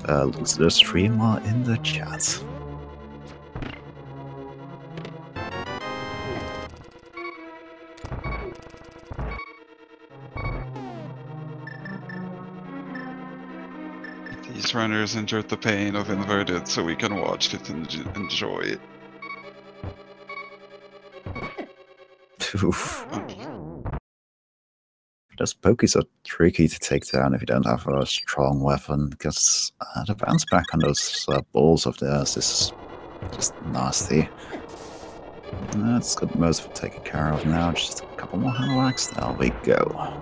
Speaker 1: Links to the stream are in the chat.
Speaker 2: These runners endured the pain of inverted, so we can watch it and enjoy it.
Speaker 1: Oof. Those pokies are tricky to take down if you don't have a strong weapon, because the bounce back on those balls of theirs is just nasty. That's got most of it taken care of now. Just a couple more hammer axe. There we go.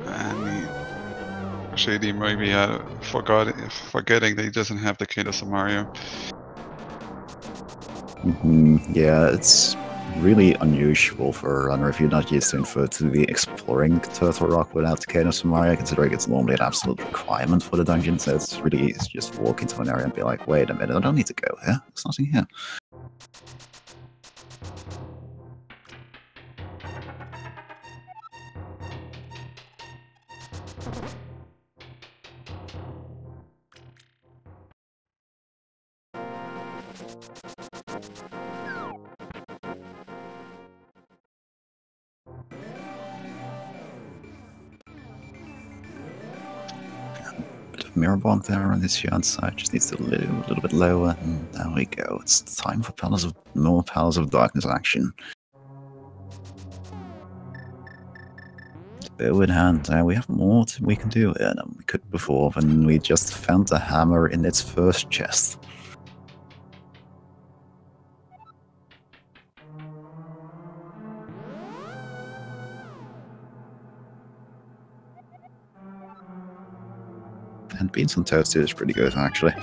Speaker 2: And Shady maybe forgetting that he doesn't have the Cadence of Mario.
Speaker 1: Yeah, it's really unusual for a runner if you're not used to be exploring Turtle Rock without the Cadence of Mario, considering it's normally an absolute requirement for the dungeon, so it's really easy to just walk into an area and be like, wait a minute, I don't need to go here, there's nothing here. Mirror bond there on this Hitsuyan side, just needs to a little bit lower, and there we go. It's time for more Palace of Darkness action. Bow in hand, we have more we can do here than we could before when we just found the hammer in its first chest. And beans on toast is pretty good, actually.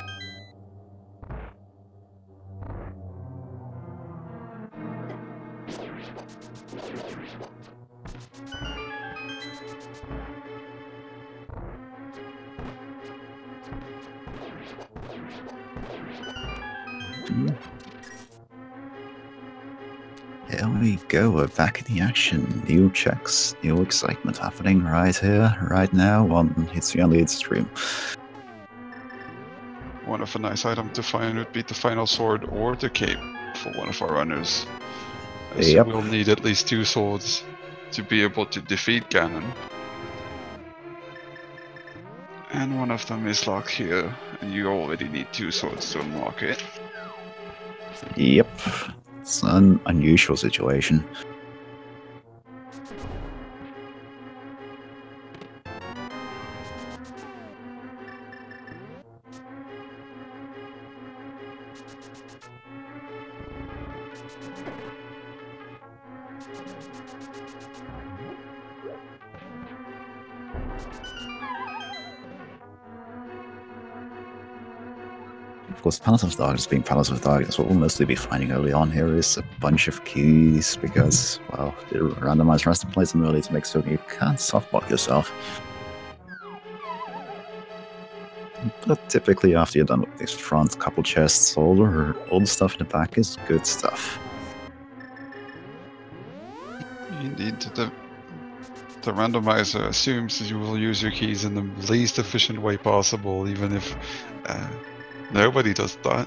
Speaker 1: Here we go, we're back in the action. New checks, new excitement happening right here, right now on Hitsuyan Lead stream.
Speaker 2: One of a nice item to find would be the final sword or the cape for one of our runners. As
Speaker 1: Yep.
Speaker 2: we'll need at least 2 swords to be able to defeat Ganon. And one of them is locked here, and you already need 2 swords to unlock it.
Speaker 1: Yep. It's an unusual situation. Of course, Palace of Darkness being Palace of Darkness, what we'll mostly be finding early on here is a bunch of keys, because, well, the randomizer has to place them early to make certain you can't softblock yourself. But typically, after you're done with these front couple chests, all the stuff in the back is good stuff.
Speaker 2: Indeed, the randomizer assumes that you will use your keys in the least efficient way possible, even if nobody does that.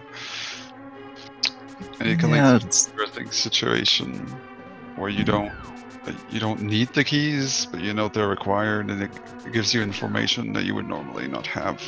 Speaker 2: And it can lead to an interesting situation where you don't need the keys, but you know they're required, and it gives you information that you would normally not have.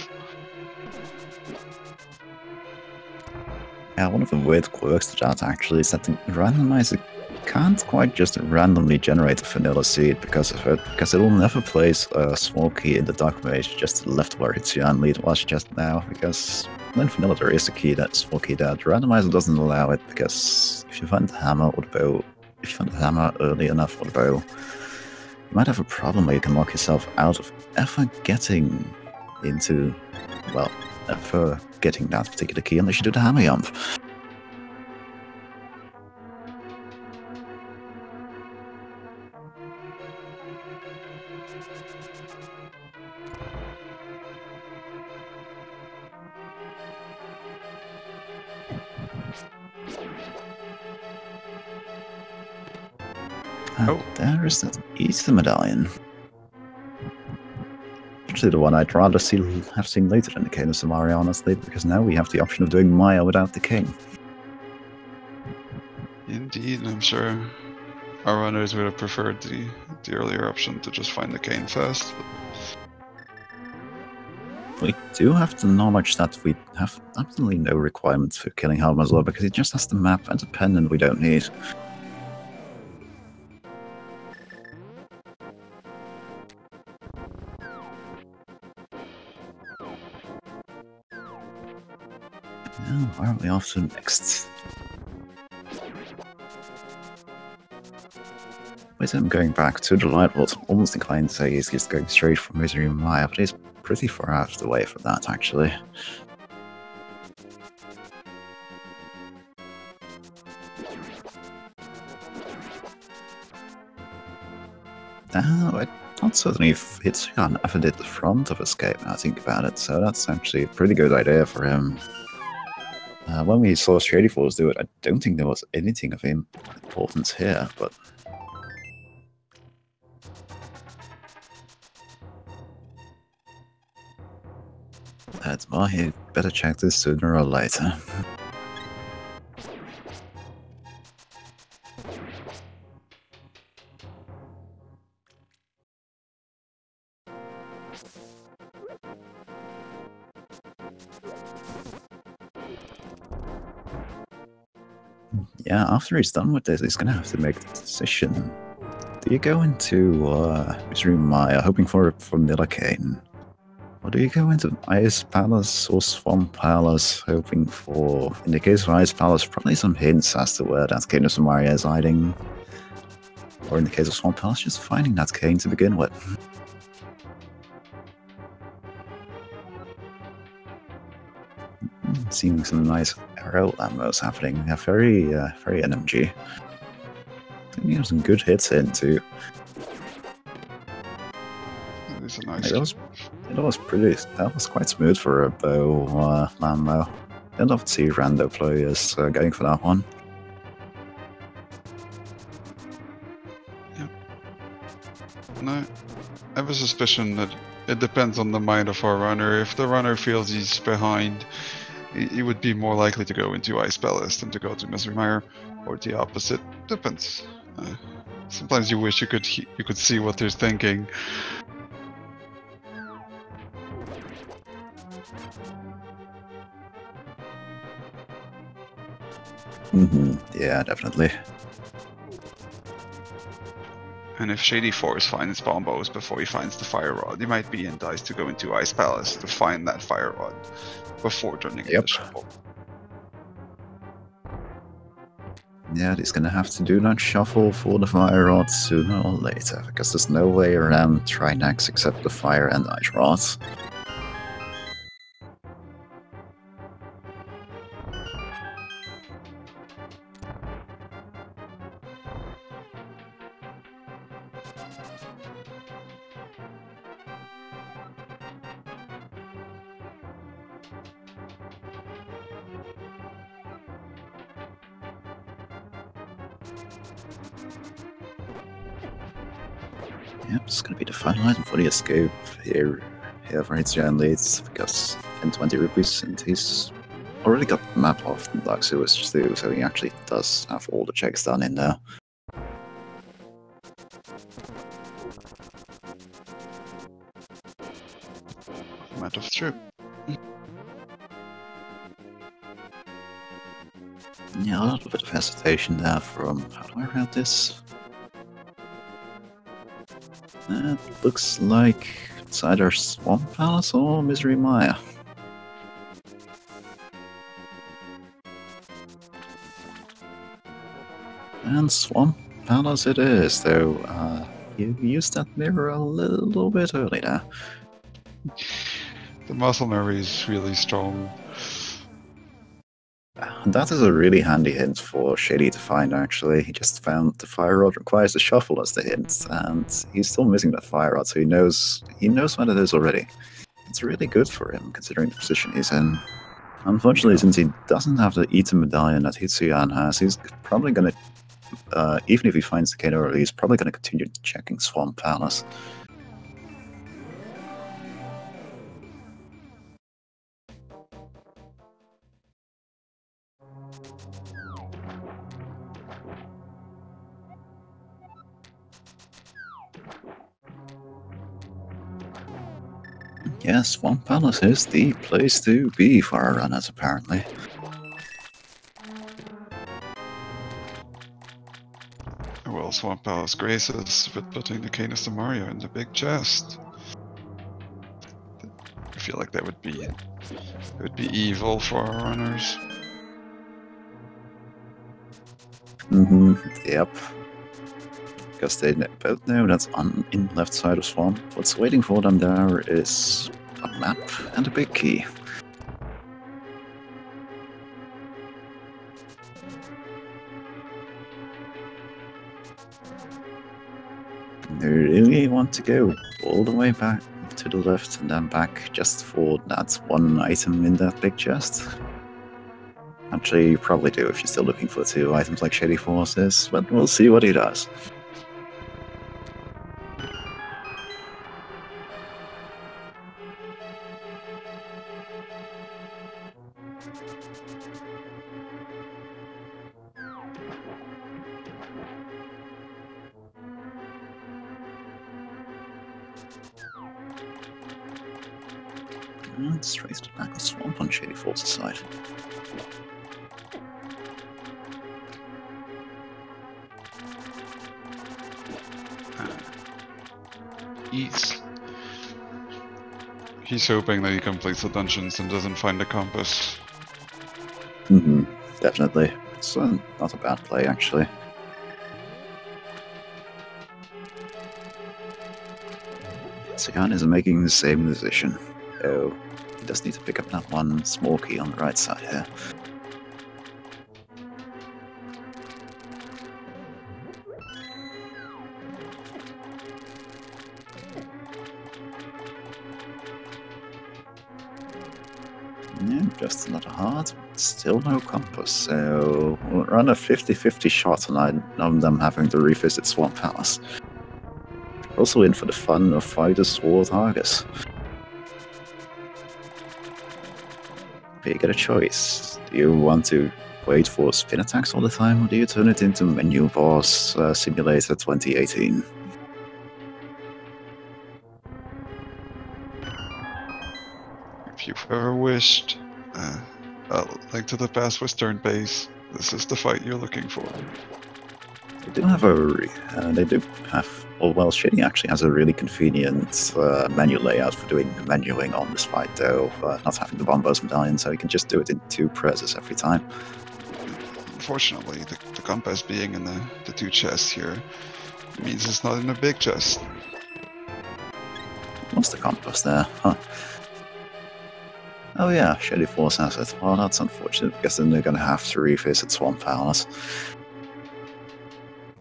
Speaker 1: Yeah, one of the weird quirks to that actually is that the randomizer can't quite just randomly generate a vanilla seed because of it, because it will never place a small key in the dark mage just to the left where Hitsuyan1337 was just now, because in vanilla there is a key, that small key that the randomizer doesn't allow it, because if you find the hammer or the bow, if you find the hammer early enough or the bow, you might have a problem where you can lock yourself out of ever getting into, well, ever getting that particular key unless you do the hammer jump. Oh, there is that Easter medallion. Actually, the one I'd rather have seen later in the Cane of Samaria, honestly, because now we have the option of doing Maya without the cane.
Speaker 2: Indeed, I'm sure our runners would have preferred the earlier option to just find the cane first.
Speaker 1: We do have the knowledge that we have absolutely no requirements for killing Helm as well, because he just has the map and the pendant we don't need. Now, where are we off to next? Wait, I'm going back to the light world. Almost inclined to say he's just going straight from Misery Maya, but he's pretty far out of the way for that, actually. I not certain if Hitsuyan ever did the front of Escape, now I think about it, so that's actually a pretty good idea for him. When we saw Shadyforce do it, I don't think there was anything of importance here, but... That's why he better check this sooner or later. Yeah, after he's done with this, he's gonna have to make the decision. Do you go into Misery Maya hoping for a vanilla cane? Or do you go into Ice Palace or Swamp Palace hoping for, in the case of Ice Palace, probably some hints as to where that Cane of Samaria is hiding? Or in the case of Swamp Palace, just finding that cane to begin with. Seeing some nice arrow ammos happening. Yeah, very NMG. I think we have some good hits in too.
Speaker 2: It's a nice.
Speaker 1: That was quite smooth for a bow ammo. I'd love to see rando players going for that one.
Speaker 2: Yep. No, I have a suspicion that it depends on the mind of our runner. If the runner feels he's behind, he would be more likely to go into Ice Palace than to go to Misery Maya, or the opposite. Depends. Sometimes you wish you could see what they're thinking.
Speaker 1: Yeah, definitely.
Speaker 2: And if Shadyforce finds bombos before he finds the fire rod, he might be enticed to go into Ice Palace to find that fire rod before turning into Shuffle.
Speaker 1: Yeah, he's gonna have to do that shuffle for the fire rod sooner or later, because there's no way around Trinax except the fire and ice rods. Yep, it's gonna be the final item for the escape here for Hitsuyan1337, because in 20 rupees, and he's already got the map of the Dark Sewers too, so he actually does have all the checks done in there.
Speaker 2: Matter of true.
Speaker 1: Yeah, a little bit of hesitation there from how do I route this? It looks like it's either Swamp Palace or Misery Maya. And Swamp Palace it is, though you used that mirror a little bit early there.
Speaker 2: The muscle memory is really strong.
Speaker 1: That is a really handy hint for Shady to find, actually. He just found the fire rod requires a shuffle as the hint, and he's still missing that fire rod, so he knows what it is already. It's really good for him, considering the position he's in. Unfortunately, since he doesn't have the item medallion that Hitsuyan has, he's probably going to, even if he finds the kid early, he's probably going to continue checking Swamp Palace. Yeah, Swamp Palace is the place to be for our runners, apparently.
Speaker 2: Well, Swamp Palace graces with putting the Canis de Mario in the big chest. I feel like that would be evil for our runners.
Speaker 1: Yep. Because they both know that's on in left side of Swamp. What's waiting for them there is a map and a big key. They really want to go all the way back to the left and then back just for that one item in that big chest. Actually, you probably do if you're still looking for 2 items like Shadyforce is, but we'll see what he does. And straight to back the Swamp on Shadyforce's side.
Speaker 2: He's hoping that he completes the dungeons and doesn't find the compass.
Speaker 1: Definitely. It's not a bad play, actually. Hitsuyan is making the same decision. Oh, he does need to pick up that one small key on the right side here. Yeah, just another heart. Still no compass, so we'll run a 50-50 shot on them having to revisit Swamp Palace. Also in for the fun of fighters or targets. But you get a choice. Do you want to wait for spin attacks all the time, or do you turn it into Menu Boss Simulator 2018?
Speaker 2: If you've ever wished Link to the Past was turn-based, this is the fight you're looking for.
Speaker 1: They do have well, Shady actually has a really convenient menu layout for doing menuing on this fight, though, not having the Bombos medallion, so you can just do it in 2 presses every time.
Speaker 2: unfortunately, the compass being in the two chests here means it's not in a big chest.
Speaker 1: What's the compass there? Huh. Oh yeah, Shadyforce has it. Well, that's unfortunate, because then they're gonna have to revisit Swamp Palace.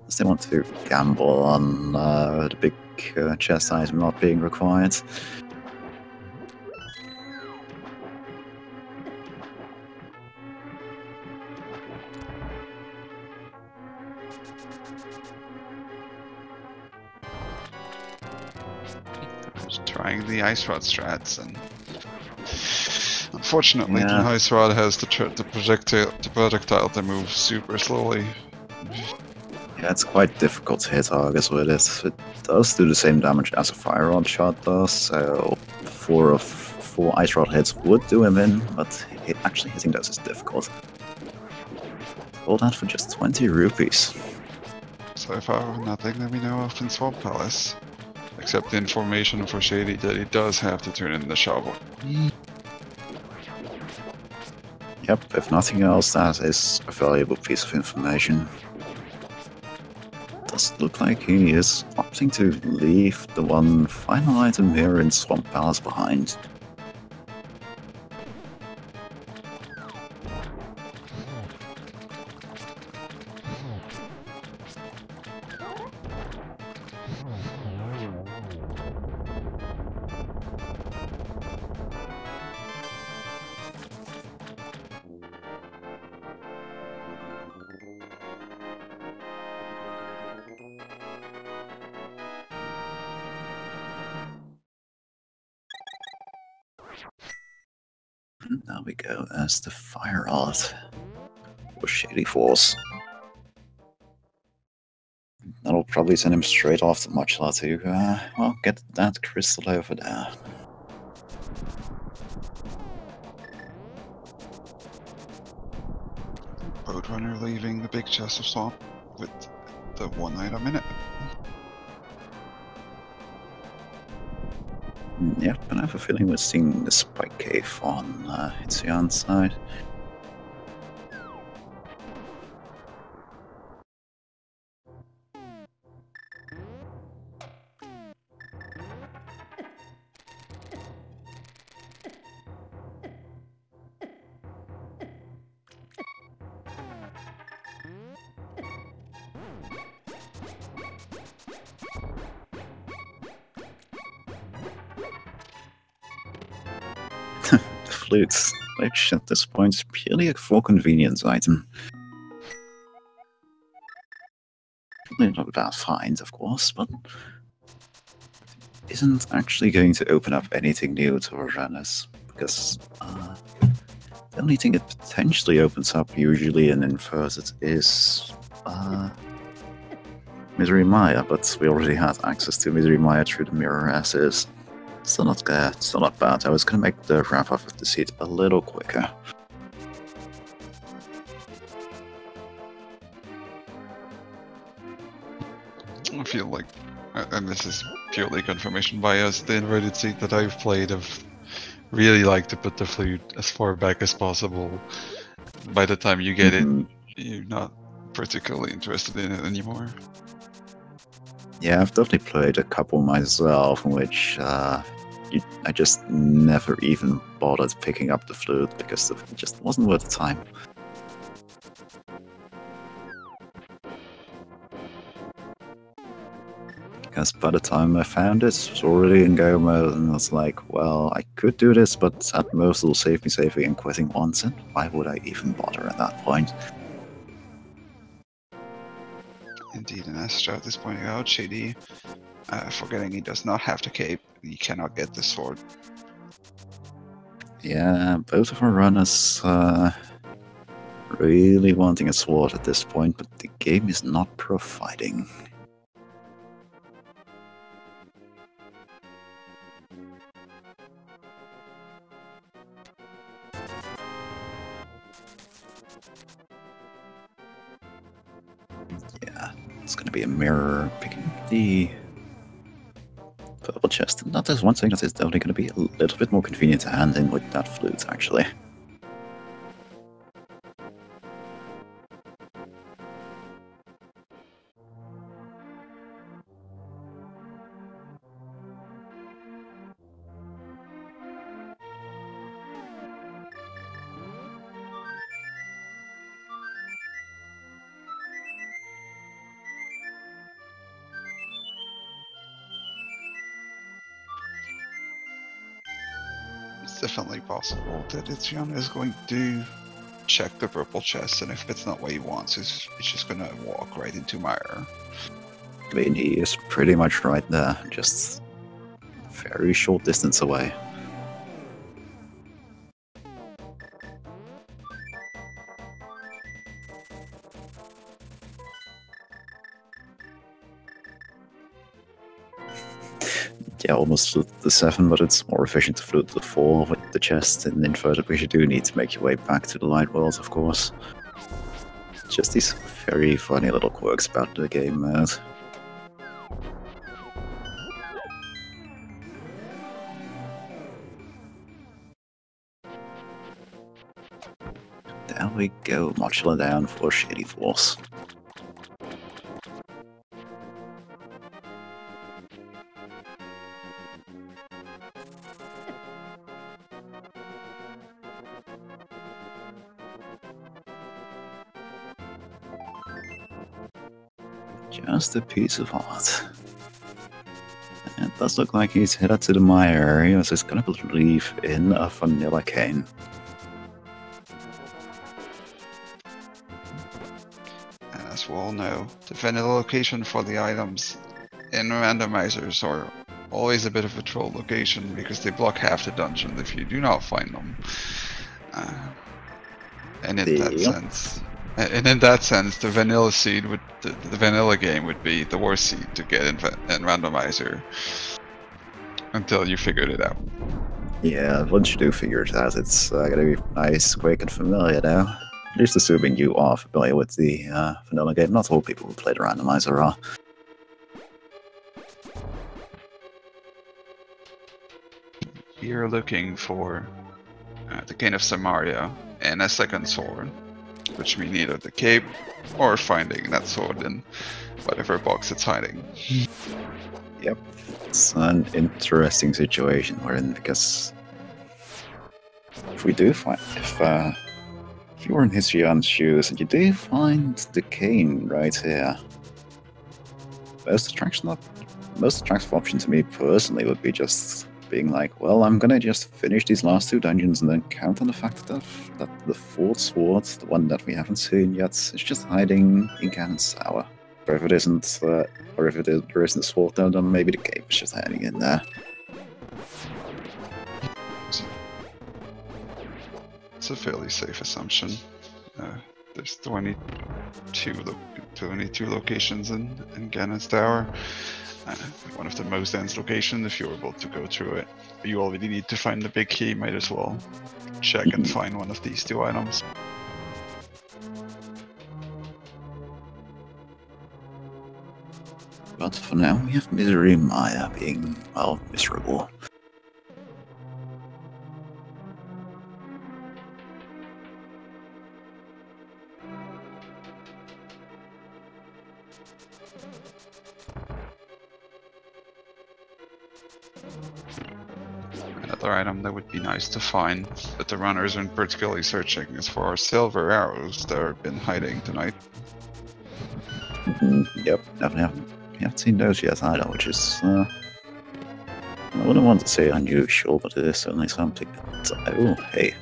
Speaker 1: Unless they want to gamble on the big chest item not being required.
Speaker 2: Trying the Ice Rod strats, and unfortunately the Ice Rod has the projectile to move super slowly.
Speaker 1: Yeah, it's quite difficult to hit targets with it. It does do the same damage as a Fire Rod shot does, so 4 Ice Rod hits would do him in, but actually hitting those is difficult. All that for just 20 rupees.
Speaker 2: So far, nothing that we know of in Swamp Palace. Except the information for Shady that he does have to turn in the shovel.
Speaker 1: Yep, if nothing else, that is a valuable piece of information. Does look like he is opting to leave the one final item here in Swamp Palace behind. There we go, as the Fire Rod for Shadyforce. That'll probably send him straight off to Muchla to, well, get that crystal over there.
Speaker 2: Boat Runner leaving the big chest of swamp with the one item in it.
Speaker 1: Yep, and I have a feeling we're seeing the Spike Cave on Hitsuyan's side. Flutes, which at this point is purely a for convenience item. Probably not a bad find, of course, but isn't actually going to open up anything new to our runners, because the only thing it potentially opens up, usually in inverted, is Misery Maya, but we already had access to Misery Maya through the mirror as is. Still not bad, still not bad. I was gonna make the wrap up of the seat a little quicker.
Speaker 2: I feel like, and this is purely confirmation bias, the inverted seat that I've played, I've really liked to put the flute as far back as possible. By the time you get it, you're not particularly interested in it anymore.
Speaker 1: Yeah, I've definitely played a couple myself, in which I just never even bothered picking up the flute because it just wasn't worth the time. Because by the time I found it, it was already in go mode, and I was like, well, I could do this, but at most it'll save me saving and quitting once, and why would I even bother at that point?
Speaker 2: Indeed, and as Stroud is pointing out, Shady, forgetting he does not have the cape, he cannot get the sword.
Speaker 1: Yeah, both of our runners really wanting a sword at this point, but the game is not providing. Yeah, it's gonna be a mirror picking the purple chest. And that is one thing that is definitely gonna be a little bit more convenient to hand in with that flute, actually.
Speaker 2: definitely possible that Hitsuyan is going to check the purple chest, and if it's not what he wants, it's just gonna walk right into mire.
Speaker 1: I mean, he is pretty much right there, just very short distance away. Yeah, almost flute the 7, but it's more efficient to flute the 4 with the chest and inverted, which you do need to make your way back to the light world, of course. Just these very funny little quirks about the game mode. There we go, modular down for Shadyforce. Just a piece of art. It does look like he's headed to the mire area, so he's gonna believe in a vanilla cane.
Speaker 2: And as we all know, the vanilla location for the items in randomizers are always a bit of a troll location because they block half the dungeon if you do not find them. And in that sense, the vanilla seed would the vanilla game would be the worst seed to get in randomizer until you figured it out.
Speaker 1: Yeah, once you do figure it out, it's gonna be nice, quick, and familiar now. Just assuming you are familiar with the vanilla game. Not all people who play the randomizer are.
Speaker 2: You're looking for the Cane of Samaria and a second sword, which means either the cape or finding that sword in whatever box it's hiding.
Speaker 1: Yep, it's an interesting situation we're in, because if we do find, if you were in Hitsuyan's shoes and you do find the cane right here, most attractive option to me personally would be just being like, well, I'm gonna just finish these last 2 dungeons and then count on the fact that the 4th sword, the one that we haven't seen yet, is just hiding in Cannon's Tower. Or if it isn't, or if there isn't a sword there, then maybe the cape is just hiding in there.
Speaker 2: It's a fairly safe assumption. There's 22 locations in Gannon's Tower. One of the most dense locations. If you're able to go through it, you already need to find the big key. Might as well check and find one of these 2 items.
Speaker 1: But for now, we have Misery Maya being, well, miserable.
Speaker 2: Another item that would be nice to find, that the runners aren't particularly searching, is for our silver arrows that have been hiding tonight.
Speaker 1: Yep, definitely haven't seen those yet either, which is, I wouldn't want to say unusual, but it is certainly something that, oh, hey.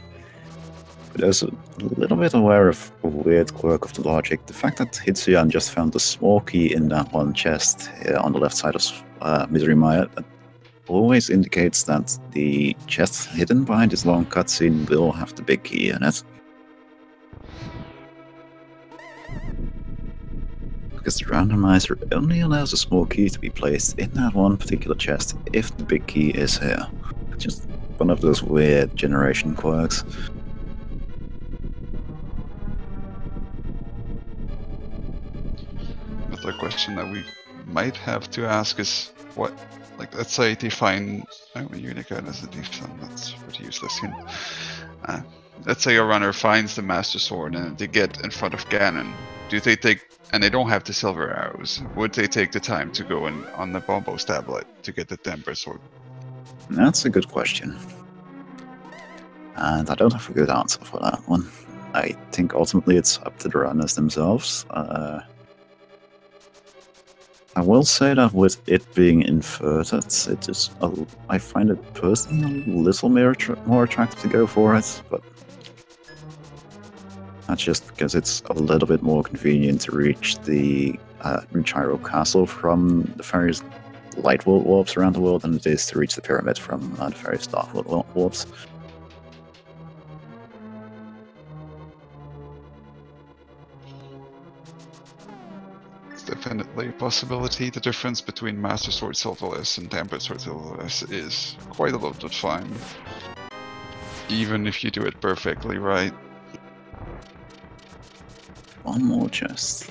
Speaker 1: But I was a little bit aware of a weird quirk of the logic. The fact that Hitsuyan just found the small key in that one chest here on the left side of Misery Maya, that always indicates that the chest hidden behind this long cutscene will have the big key in it. Because the randomizer only allows a small key to be placed in that one particular chest if the big key is here. Just one of those weird generation quirks.
Speaker 2: Another question that we might have to ask is, what, like, let's say they find a unicorn as a thief, that's pretty useless here. Let's say a runner finds the Master Sword and they get in front of Ganon. Do they take, and they don't have the silver arrows, would they take the time to go in on the Bombos tablet to get the Temper Sword?
Speaker 1: That's a good question. And I don't have a good answer for that one. I think ultimately it's up to the runners themselves. I will say that with it being inverted, it is I find it personally a little more attractive to go for it, but that's just because it's a little bit more convenient to reach the Hyrule Castle from the various light world warps around the world than it is to reach the pyramid from the various dark world warps.
Speaker 2: Definitely a possibility. The difference between Master Sword Silverless and Tempered Sword Silverless is quite a lot of fine. Even if you do it perfectly right.
Speaker 1: One more chest.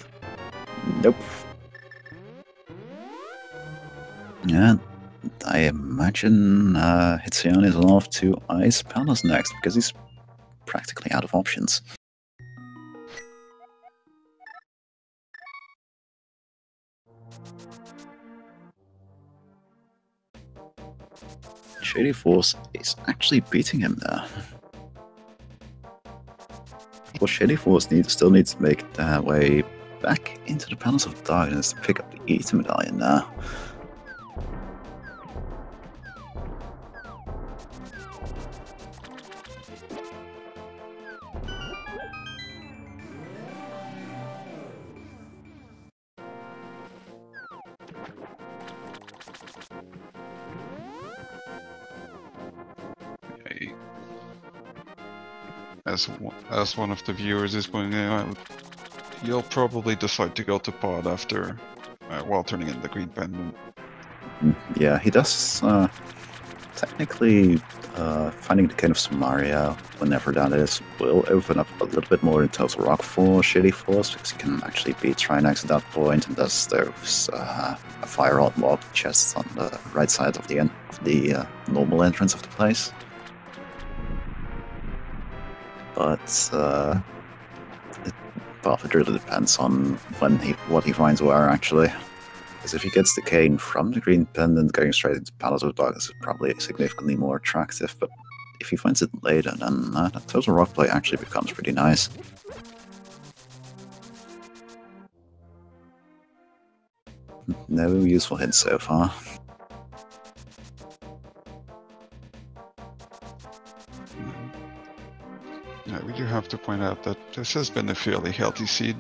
Speaker 1: Nope. Yeah, I imagine Hitsuyan is off to Ice Palace next because he's practically out of options. Shadyforce is actually beating him there. Well, Shadyforce still needs to make their way back into the Palace of Darkness to pick up the Ether Medallion now.
Speaker 2: As one of the viewers is pointing out, you'll probably decide to go to pod after, while turning in the green pendant.
Speaker 1: Yeah, he does. Technically, finding the Cane of Samaria, whenever that is, will open up a little bit more in Total Rock for Shadyforce, because he can actually beat Trinex at that point, and there's those fire art mob chests on the right side of the normal entrance of the place. But it really depends on what he finds where, actually. Because if he gets the cane from the green pendant, going straight into Palace of Darkness is probably significantly more attractive, but if he finds it later, then that Total Rock play actually becomes pretty nice. No useful hints so far.
Speaker 2: Yeah, we do have to point out that this has been a fairly healthy seed.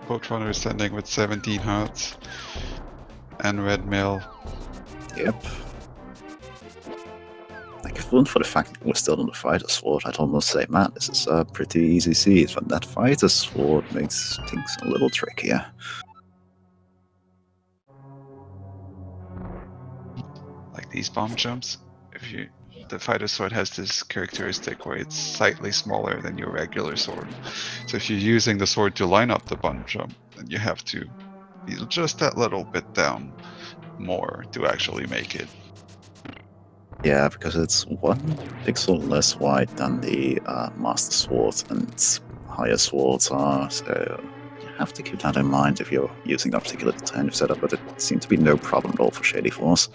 Speaker 2: Both runners standing with 17 hearts and red mail.
Speaker 1: Yep. Like, if it weren't for the fact that we're still on the Fighter's Sword, I'd almost say, man, this is a pretty easy seed, but that Fighter's Sword makes things a little trickier.
Speaker 2: Like these bomb jumps, the Fighter's Sword has this characteristic where it's slightly smaller than your regular sword. So if you're using the sword to line up the bomb jump, then you have to be just that little bit down more to actually make it.
Speaker 1: Yeah, because it's 1 pixel less wide than the Master Sword and higher swords are, so you have to keep that in mind if you're using that particular kind of setup, but it seemed to be no problem at all for Shadyforce.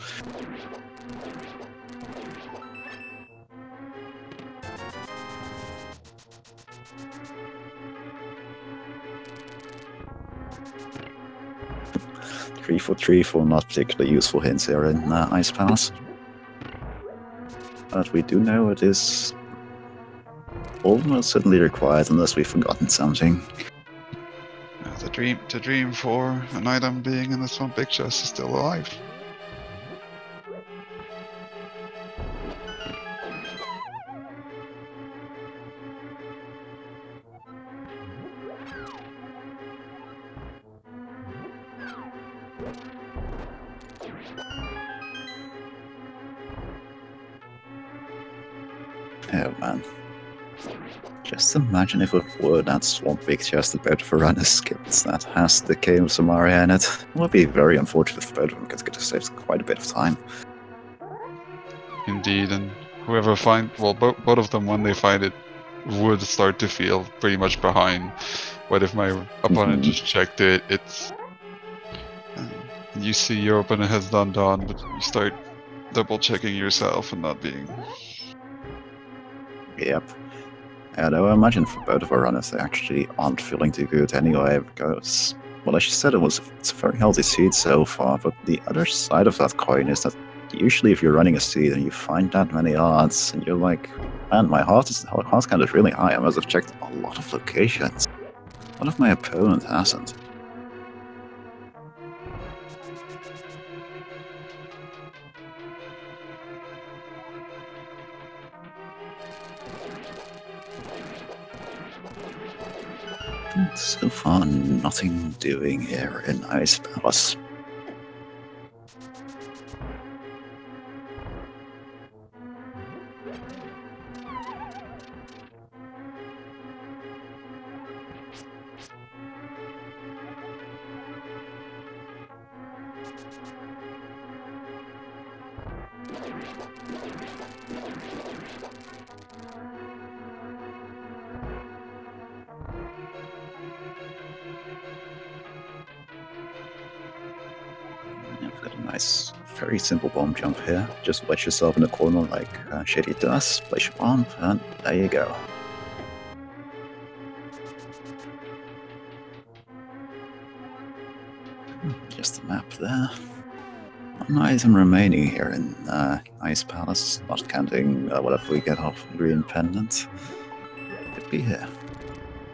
Speaker 1: Three for not particularly useful hints here in Ice Palace. But we do know it is almost certainly required unless we've forgotten something.
Speaker 2: The dream for an item being in this one big chest is still alive.
Speaker 1: Oh man. Just imagine if it were that Swamp Big Chest that both of our runners skipped that has the Cane of Samaria in it. It would be very unfortunate for both of them because it could have saved quite a bit of time.
Speaker 2: Indeed, and whoever both of them, when they find it, would start to feel pretty much behind. What if my opponent just checked it? It's you see your opponent has done, but you start double checking yourself and not being.
Speaker 1: Yep. Though I imagine for both of our runners they actually aren't feeling too good anyway, because well, as you said, it's a very healthy seed so far, but the other side of that coin is that usually if you're running a seed and you find that many odds, and you're like, man, my heart count is really high, I must have checked a lot of locations. What if my opponent hasn't? So far, nothing doing here in Ice Palace. You've got a nice, very simple bomb jump here. Just wedge yourself in the corner like Shady does, place your bomb, and there you go. Just a map there. One item remaining here in Ice Palace, not counting whatever we get off Green Pendant. Could be here.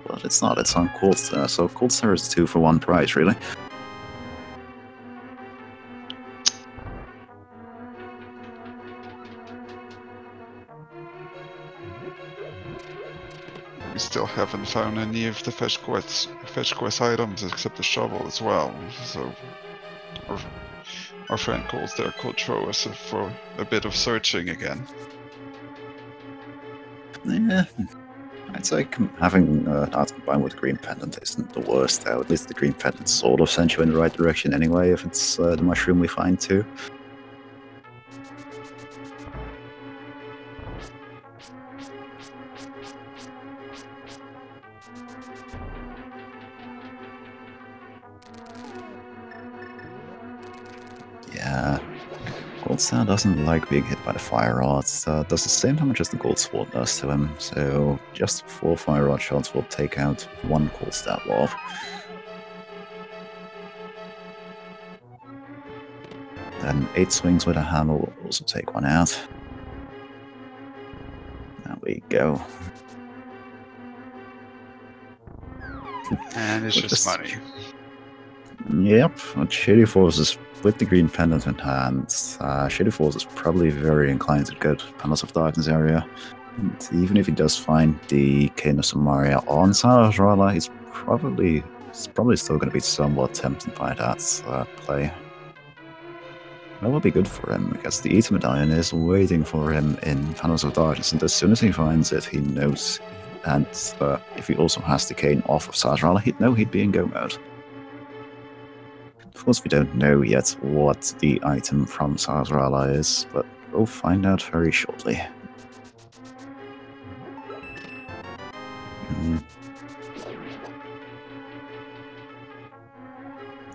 Speaker 1: But it's not, it's on Cold Star, so Cold Star is 2 for 1 price, really.
Speaker 2: We still haven't found any of the fetch quest items except the shovel as well, so our friend calls there could throw us for a bit of searching again.
Speaker 1: Yeah, I'd say having that combined with Green Pendant isn't the worst, though. At least the Green Pendant sort of sends you in the right direction anyway, if it's the mushroom we find too. Yeah, Gold Star doesn't like being hit by the Fire Rod. Does the same damage as the Gold Sword does to him, so just 4 Fire Rod shots will take out 1 Cold Star Orb. Then 8 swings with a hammer will also take 1 out. There we go.
Speaker 2: And it's just money.
Speaker 1: Yep, but shadyforce is with the Green Pendant in hand. shadyforce is probably very inclined to go to Palace of Darkness area. And even if he does find the Cane of Samaria on Sarasrala, he's probably still going to be somewhat tempted by that play. That will be good for him, because the Ether Medallion is waiting for him in Palace of Darkness, and as soon as he finds it, he knows. And if he also has the Cane off of Sarasrala, he'd know he'd be in go mode. Of course, we don't know yet what the item from Sarasrala is, but we'll find out very shortly.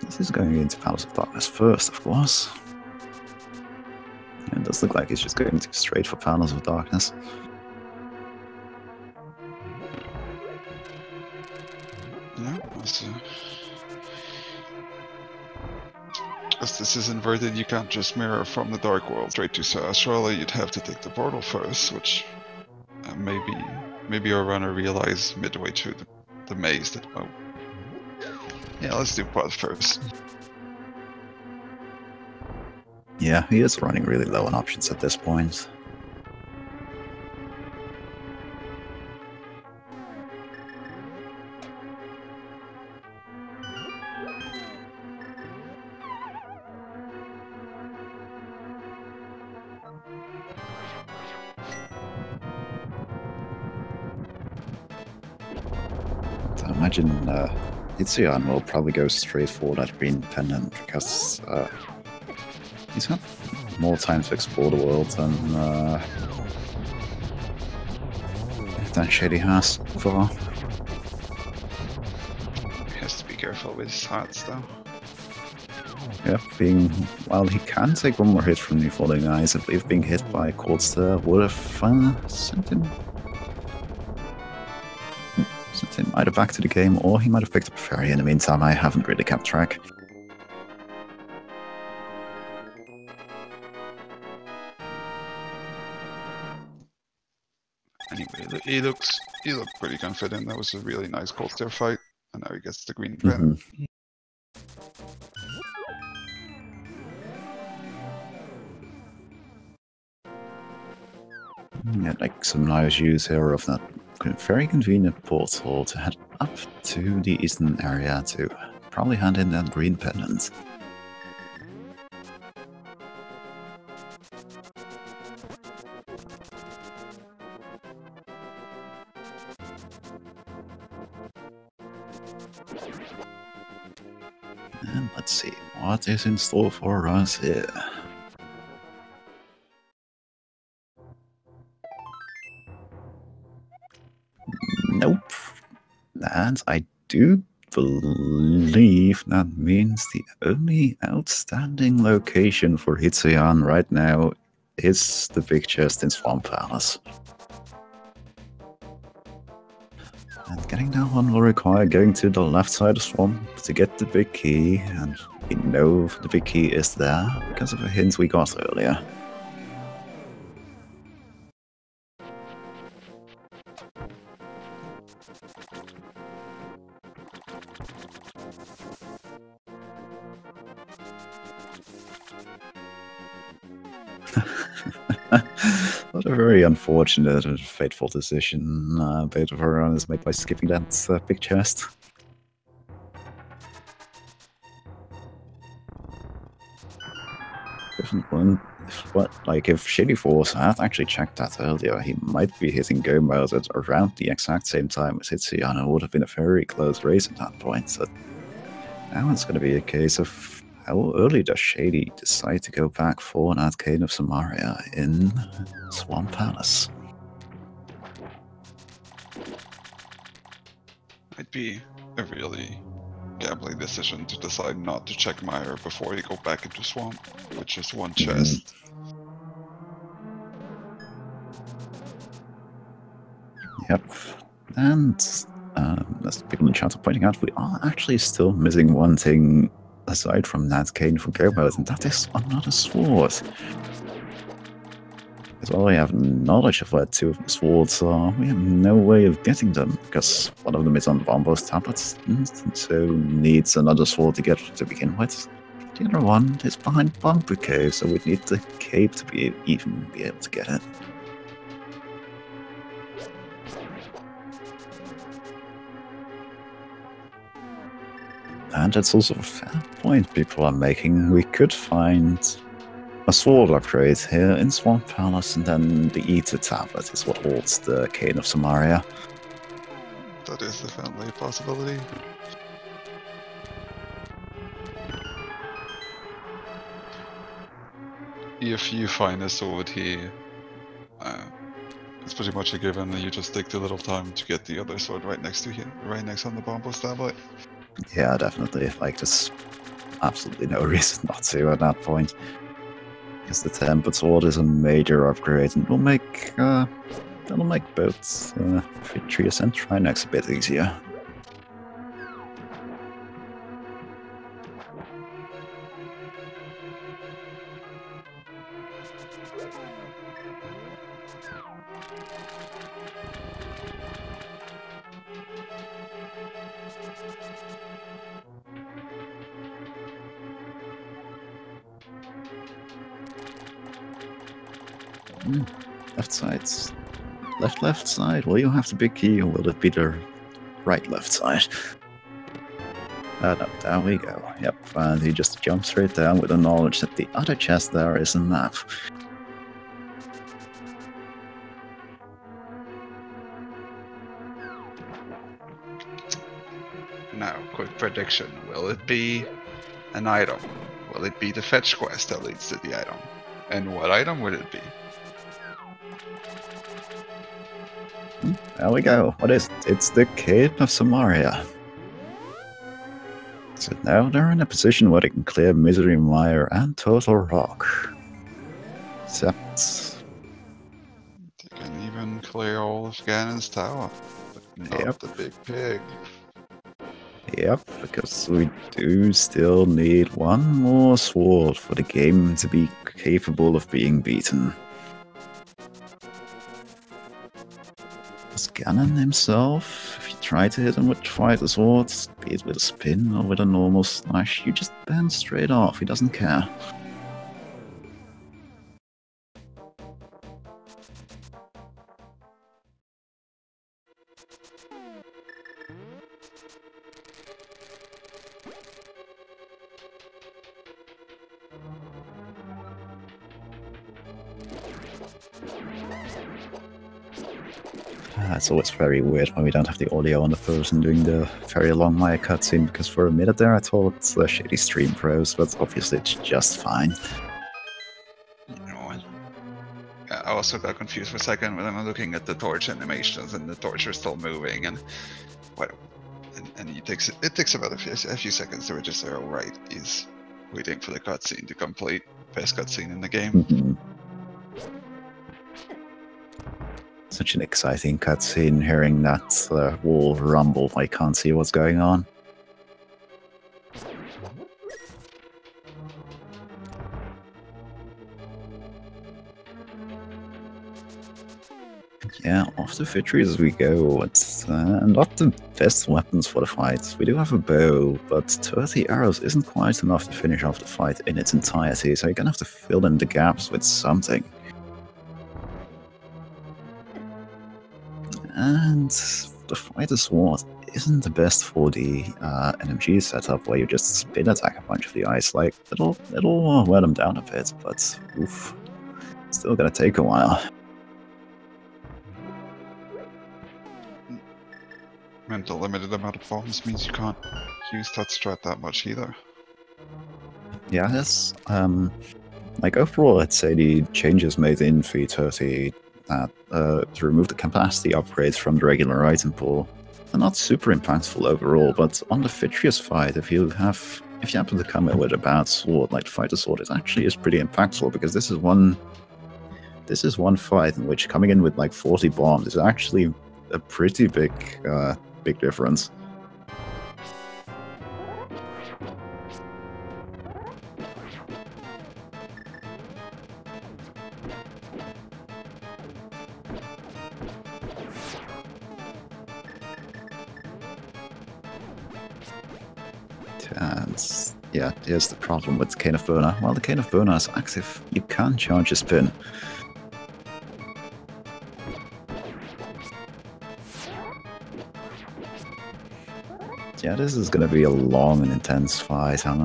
Speaker 1: This is going into Palace of Darkness first, of course. It does look like he's just going straight for Palace of Darkness.
Speaker 2: Yeah, as this is inverted, you can't just mirror from the Dark World straight to Sarasrala. You'd have to take the portal first, which maybe our runner realized midway through the maze that, well, yeah, let's do pot first.
Speaker 1: Yeah, he is running really low on options at this point. I imagine Hitsuyan will probably go straight for that Green Pendant, because he's had more time to explore the world than Shady has so far.
Speaker 2: He has to be careful with his hearts, though.
Speaker 1: Yeah, while he can take 1 more hit from the Falling Eyes, I believe being hit by Cold Star would have sent him him either back to the game or he might have picked up a ferry in the meantime. I haven't really kept track.
Speaker 2: Anyway, he looked pretty confident. That was a really nice cold stare fight, and now he gets the green pen.
Speaker 1: Yeah, like some nice use here of that very convenient portal to head up to the eastern area to probably hand in that green pendant. And let's see, what is in store for us here? Nope. And I do believe that means the only outstanding location for Hitsuyan right now is the big chest in Swamp Palace. And getting that one will require going to the left side of Swamp to get the big key, and we know the big key is there because of a hint we got earlier. What a very unfortunate and fateful decision both of our runners made by skipping that big chest. If Shadyforce had actually checked that earlier, he might be hitting go mode at around the exact same time as Hitsuyan. It would have been a very close race at that point. So now it's going to be a case of how early does Shady decide to go back for an Arcane of Samaria in Swamp Palace?
Speaker 2: Might be a really gambling decision to decide not to check Meyer before you go back into Swamp with just one chest.
Speaker 1: Yep. And as people in the chat are pointing out, we are actually still missing one thing aside from that cane for go mode, and that is another sword. Because while we have knowledge of where two of the swords are, we have no way of getting them, because one of them is on Bombo's tablets, and so needs another sword to get to begin with. The other one is behind Bumper Cave, so we'd need the cape to even be able to get it. And that's also a fair point people are making. We could find a sword upgrade here in Swamp Palace, and then the Ether tablet is what holds the Cane of Samaria.
Speaker 2: That is definitely a possibility. If you find a sword here, it's pretty much a given that you just take the little time to get the other sword right next to him, right next on the Bombo's tablet.
Speaker 1: Yeah, definitely. Like, there's absolutely no reason not to at that point. Because the Tempered Sword is a major upgrade, and it'll make both Trius and Trinex a bit easier. Left side. Left side. Will you have the big key, or will it be the right side? No, there we go. Yep, and he just jumps straight down with the knowledge that the other chest there is a map.
Speaker 2: Now, quick prediction. Will it be an item? Will it be the fetch quest that leads to the item? And what item would it be?
Speaker 1: There we go. What is it? It's the Cape of Samaria. So now they're in a position where they can clear Misery Mire and Total Rock. Except...
Speaker 2: they can even clear all of Ganon's tower. But Not
Speaker 1: Yep.
Speaker 2: the big pig.
Speaker 1: Yep, because we do still need one more sword for the game to be capable of being beaten. Does Ganon himself, if you try to hit him with Fighter Swords, be it with a spin or with a normal slash, you just bend straight off, he doesn't care. It's always very weird when we don't have the audio on the person doing the very long Maya cutscene, because for a minute there I thought Shady Stream Pros, but obviously it's just fine.
Speaker 2: You know, I also got confused for a second when I'm looking at the torch animations and the torch is still moving, and what? And it takes about a few seconds to register. All right, he's waiting for the cutscene to complete. Best cutscene in the game.
Speaker 1: Such an exciting cutscene, hearing that wall rumble. I can't see what's going on. Yeah, off the victories as we go. It's not the best weapons for the fight. We do have a bow, but 30 arrows isn't quite enough to finish off the fight in its entirety, so you're gonna have to fill in the gaps with something. And the Fighter Sword isn't the best for the NMG setup, where you just spin attack a bunch of the ice. Like, it'll wear them down a bit, but oof, still gonna take a while.
Speaker 2: And the limited amount of bombs means you can't use that strat that much either.
Speaker 1: Yeah, that's like overall, I'd say the changes made in V30 that to remove the capacity upgrades from the regular item pool are not super impactful overall. But on the Vitreous fight, if you happen to come in with a bad sword like the Fighter Sword, it actually is pretty impactful, because this is one fight in which coming in with like 40 bombs is actually a pretty big difference. And yeah, here's the problem with Cane of Burner. While the Cane of Burner is active, you can't charge a spin. Yeah, this is going to be a long and intense fight, and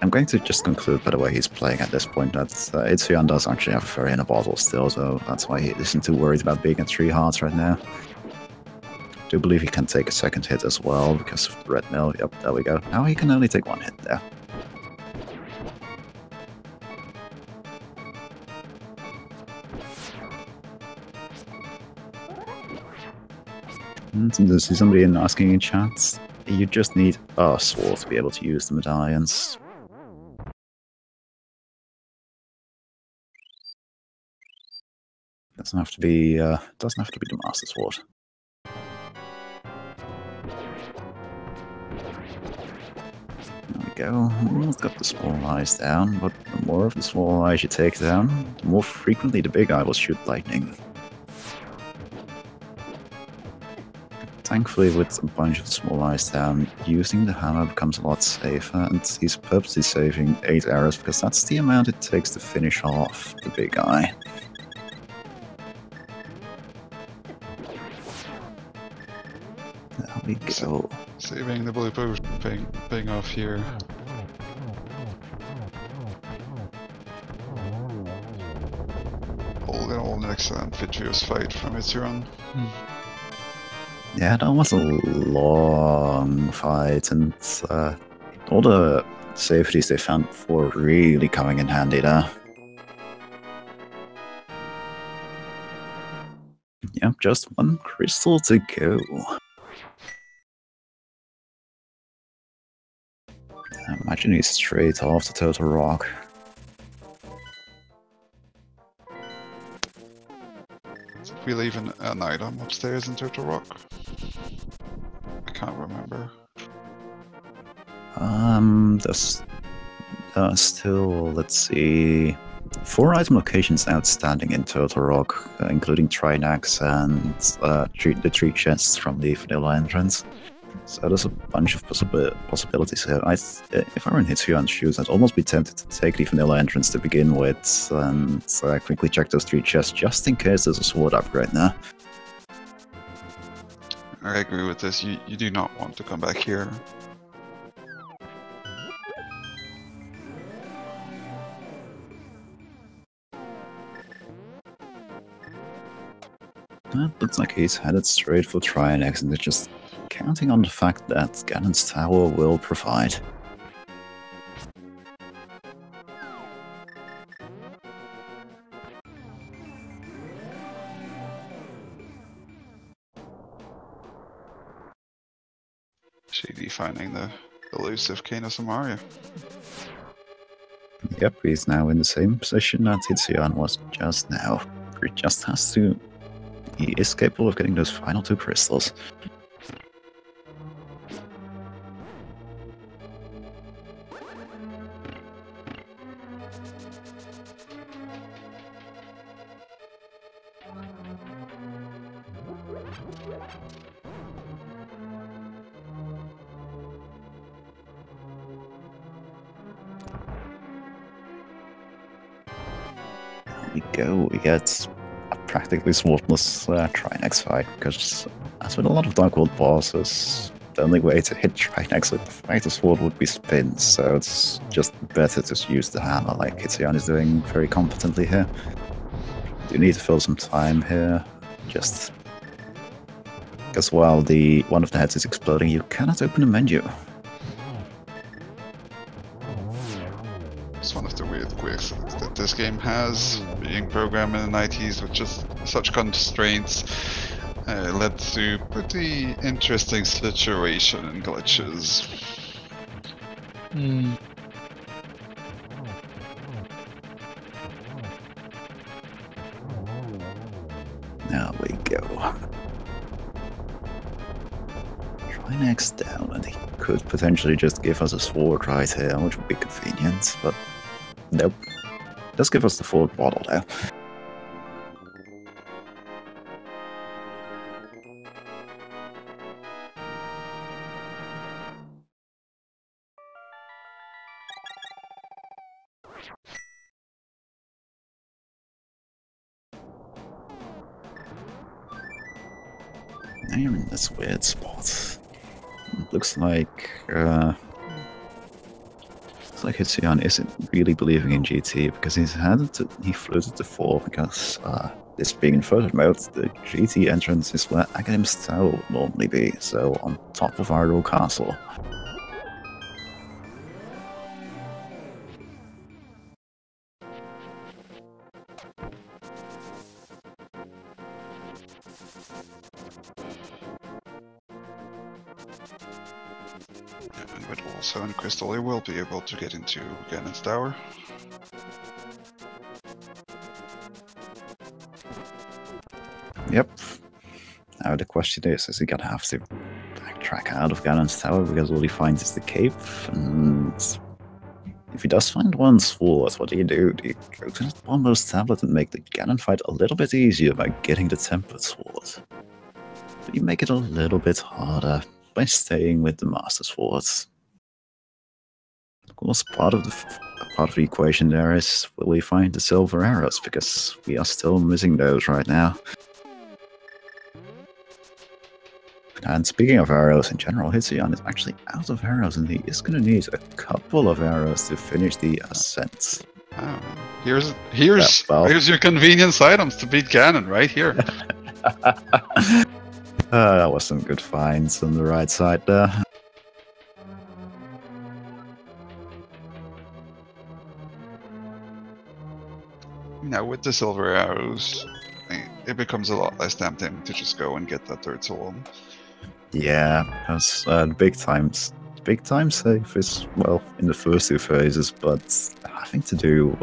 Speaker 1: I'm going to just conclude by the way he's playing at this point that Hitsuyan does actually have a fairy in a bottle still, so that's why he isn't too worried about being at 3 hearts right now. I do believe he can take a second hit as well because of the red mill. Yep, there we go. Now he can only take 1 hit there. To see somebody in asking in chat, you just need a sword to be able to use the medallions. Doesn't have to be the Master Sword. There we go. We've got the small eyes down, but the more of the small eyes you take down, the more frequently the big eye will shoot lightning. Thankfully, with a bunch of the small eyes down, using the hammer becomes a lot safer, and he's purposely saving 8 arrows because that's the amount it takes to finish off the big eye. There we go.
Speaker 2: Saving the blue potion, paying off here. All in all, an excellent Vitreous fight from Hitsuyan.
Speaker 1: Yeah, that was a long fight, and all the safeties they found before really coming in handy there. Yep, just 1 crystal to go. I imagine he's straight off the Total Rock.
Speaker 2: we leave an item upstairs in Turtle Rock? I can't remember.
Speaker 1: There's still, let's see, 4 item locations outstanding in Turtle Rock, including Trinax and the 3 chests from the vanilla entrance. So there's a bunch of possibilities here. If I were in Hitsuyan's shoes, I'd almost be tempted to take the vanilla entrance to begin with, and quickly check those 3 chests, just in case there's a sword upgrade there.
Speaker 2: I agree with this. You do not want to come back here.
Speaker 1: It looks like he's headed straight for Trinex, and they're just counting on the fact that Ganon's Tower will provide.
Speaker 2: Shady finding the elusive Kano Samaria.
Speaker 1: Yep, he's now in the same position that Hitsuyan was just now. He just has to... He is capable of getting those final 2 crystals. We get a practically swordless Trinex fight, because as with a lot of Dark World bosses, the only way to hit Trinex with the fighter sword would be spins, so it's just better to use the hammer like Hitsuyan is doing very competently here. You need to fill some time here, just because while one of the heads is exploding, you cannot open the menu.
Speaker 2: It's one of the weird quirks that this game has, being programmed in the 90s with just such constraints, led to pretty interesting situation and glitches.
Speaker 1: There we go. Trinex down, and he could potentially just give us a sword right here, which would be convenient, but nope. Does give us the full bottle there. Now you're in this weird spot. It looks like Hitsuyan isn't really believing in GT, because he flew to 4 because this being inverted mode, the GT entrance is where Aghanims Tower would normally be, so on top of Ardor Castle.
Speaker 2: And with also in Crystal, you will be able to get into Ganon's Tower.
Speaker 1: Yep. Now the question is he gonna have to backtrack out of Ganon's Tower because all he finds is the cape? And if he does find one sword, what do you do? Do you go to the Bombo's tablet and make the Ganon fight a little bit easier by getting the tempered sword? But you make it a little bit harder by staying with the Master Swords. Of course, part of the equation there is, will we find the silver arrows? Because we are still missing those right now. And speaking of arrows in general, Hitsuyan is actually out of arrows, and he is going to need a couple of arrows to finish the ascent.
Speaker 2: Oh, here's your convenience items to beat Ganon right here.
Speaker 1: That was some good finds on the right side there.
Speaker 2: Now with the silver arrows, it becomes a lot less tempting to just go and get that third soul.
Speaker 1: Yeah, because big time save is, well, in the first 2 phases, but having to do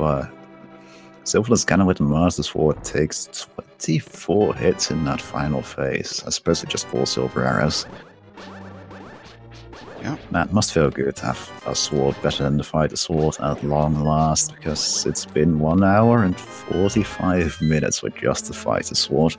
Speaker 1: Silver's cannon with the Master Sword takes 24 hits in that final phase, as opposed to just 4 silver arrows.
Speaker 2: Yeah.
Speaker 1: Man, must feel good to have a sword better than to fight a sword at long last, because it's been 1 hour and 45 minutes with just to fight a sword.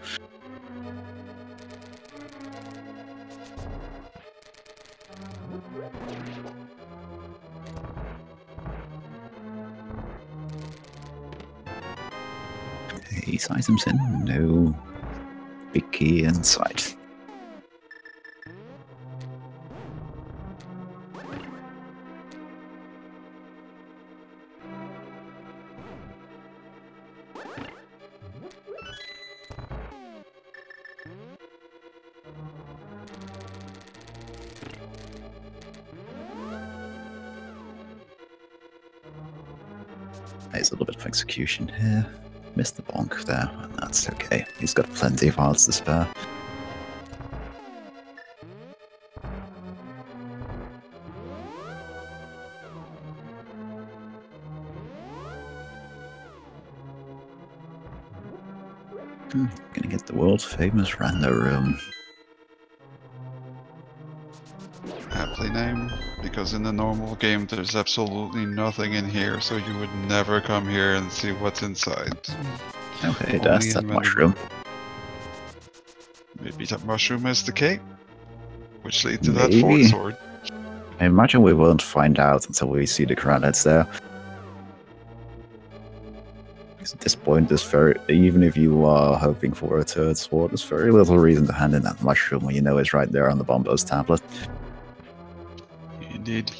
Speaker 1: These items in? No. Big key inside. There's a little bit of execution here. Missed the bonk there, and that's okay. He's got plenty of hearts to spare. Gonna get the world famous rando room.
Speaker 2: Aptly named, because in the normal game there's absolutely nothing in here, so you would never come here and see what's inside.
Speaker 1: Okay, that's that mushroom.
Speaker 2: Maybe that mushroom is the key, which leads to
Speaker 1: Maybe.
Speaker 2: that fourth sword.
Speaker 1: I imagine we won't find out until we see the credits there. Because at this point, even if you are hoping for a third sword, there's very little reason to hand in that mushroom when you know it's right there on the Bombos tablet.
Speaker 2: Indeed.